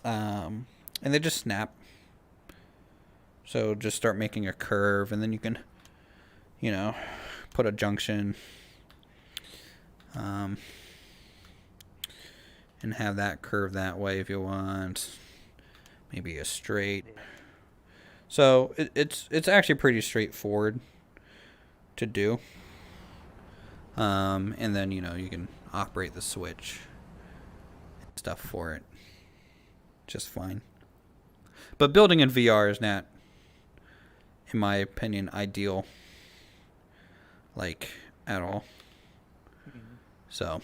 And they just snap. So just start making a curve and then you can you know, put a junction, and have that curve that way if you want. Maybe a straight. So it's actually pretty straightforward to do. And then, you know, you can operate the switch and stuff for it just fine. But building in VR is not, in my opinion, ideal, like, at all. So.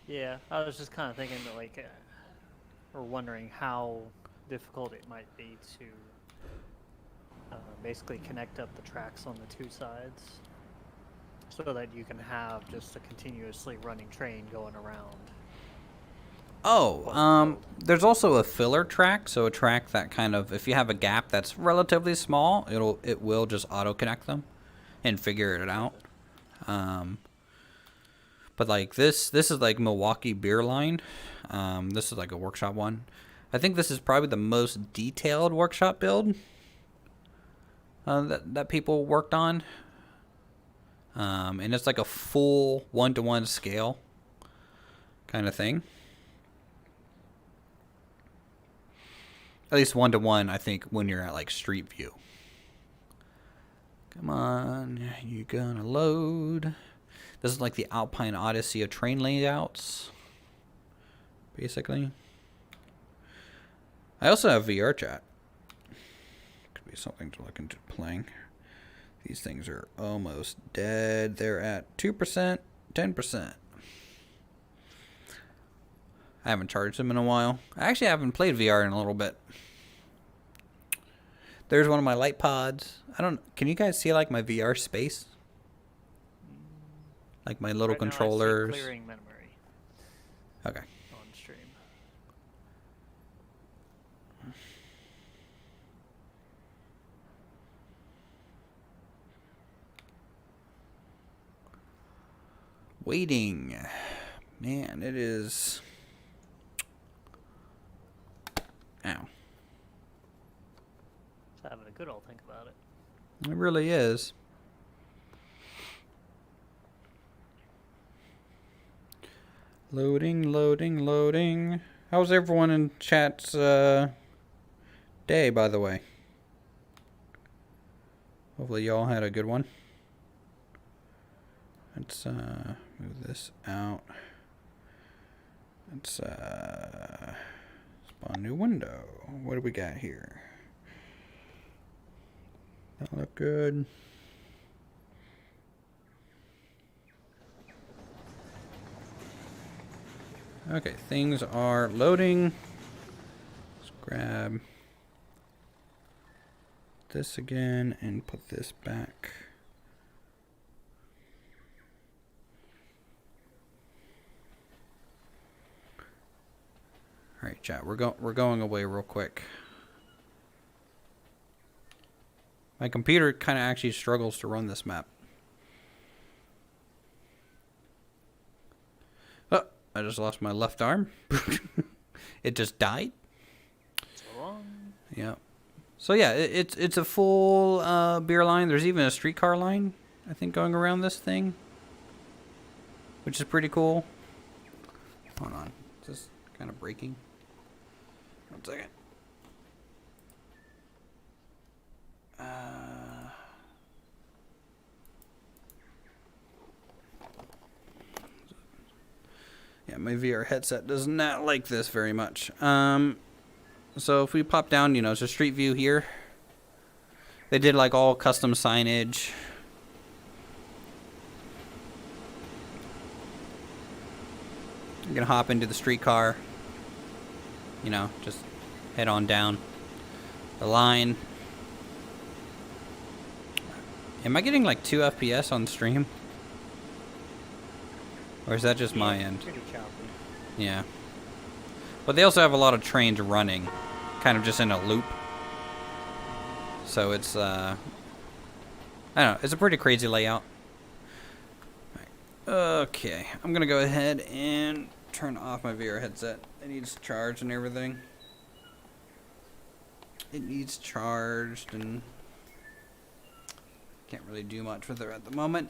Yeah, I was just kind of thinking that, like, or wondering how difficult it might be to basically connect up the tracks on the two sides so that you can have just a continuously running train going around. Oh, there's also a filler track, so a track that kind of, if you have a gap that's relatively small, it will just auto connect them and figure it out. But like this is like Milwaukee Beer Line. This is like a workshop one. I think this is probably the most detailed workshop build that people worked on. And it's like a full 1-to-1 scale kind of thing. At least 1-to-1, I think, when you're at like Street View. Come on, you gonna load. This is like the Alpine Odyssey of train layouts, basically. I also have VR chat. Could be something to look into playing. These things are almost dead. They're at 2%, 10%. I haven't charged them in a while. I actually haven't played VR in a little bit. There's one of my light pods. Can you guys see like my VR space? Like my little Right controllers. Now I see clearing memory. Okay. On stream. Waiting. Man, it is. Ow. Just having a good old think about it. It really is. Loading, loading, loading. How's everyone in chat's day, by the way? Hopefully y'all had a good one. Let's move this out. Let's spawn a new window. What do we got here? That look good. Okay, things are loading. Let's grab this again and put this back. All right, chat. We're going away real quick. My computer kind of actually struggles to run this map. Oh, I just lost my left arm. It just died. So long. Yeah. So yeah, it's a full beer line. There's even a streetcar line, I think, going around this thing, which is pretty cool. Hold on, is this kind of breaking? 1 second. Yeah, my VR headset does not like this very much. So if we pop down, you know, it's a street view here. They did like all custom signage. You're gonna hop into the streetcar. You know, just head on down the line. Am I getting like 2 FPS on stream? Or is that just my end? Pretty choppy. Yeah. But they also have a lot of trains running, kind of just in a loop. So it's, I don't know, it's a pretty crazy layout. Okay, I'm gonna go ahead and turn off my VR headset. It needs charge and everything. It needs charged and Can't really do much with her at the moment.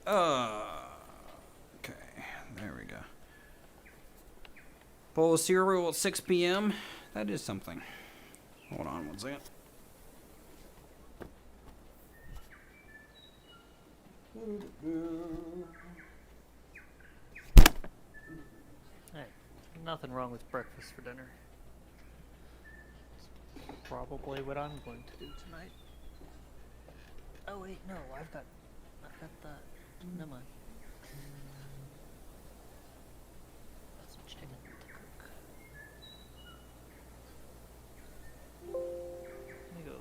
Okay, there we go. Bowl of cereal at 6 p.m. That is something. Hold on one second. Hey, nothing wrong with breakfast for dinner. It's probably what I'm going to do tonight. Oh wait, no, I've got that. Never mind. Got some chicken to cook. There we go.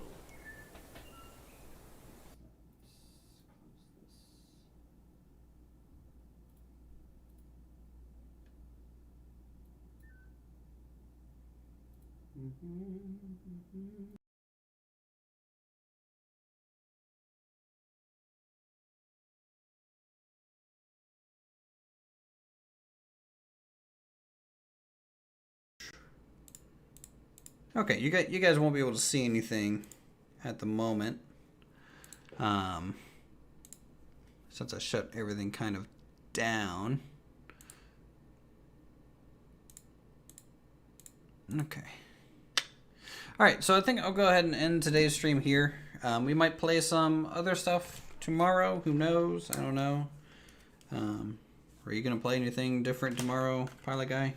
Okay, you guys won't be able to see anything at the moment. Since I shut everything kind of down. Okay. Alright, so I think I'll go ahead and end today's stream here. We might play some other stuff tomorrow. Who knows? I don't know. Are you going to play anything different tomorrow, Pilot Guy?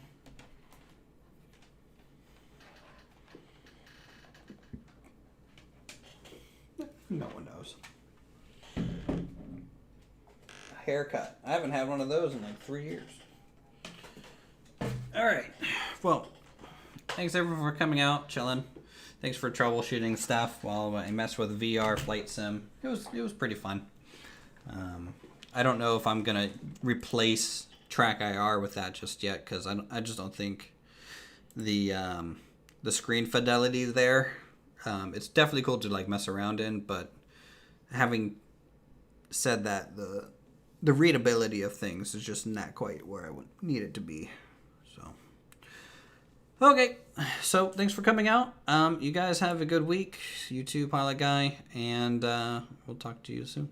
No one knows. A haircut. I haven't had one of those in like 3 years. Alright. Well, thanks everyone for coming out, chilling. Thanks for troubleshooting stuff while I messed with VR flight sim. It was pretty fun. I don't know if I'm gonna replace Track IR with that just yet because I just don't think the screen fidelity is there. It's definitely cool to like mess around in, but having said that, the readability of things is just not quite where I would need it to be. So, okay. So thanks for coming out. You guys have a good week. You too, Pilot Guy, and we'll talk to you soon.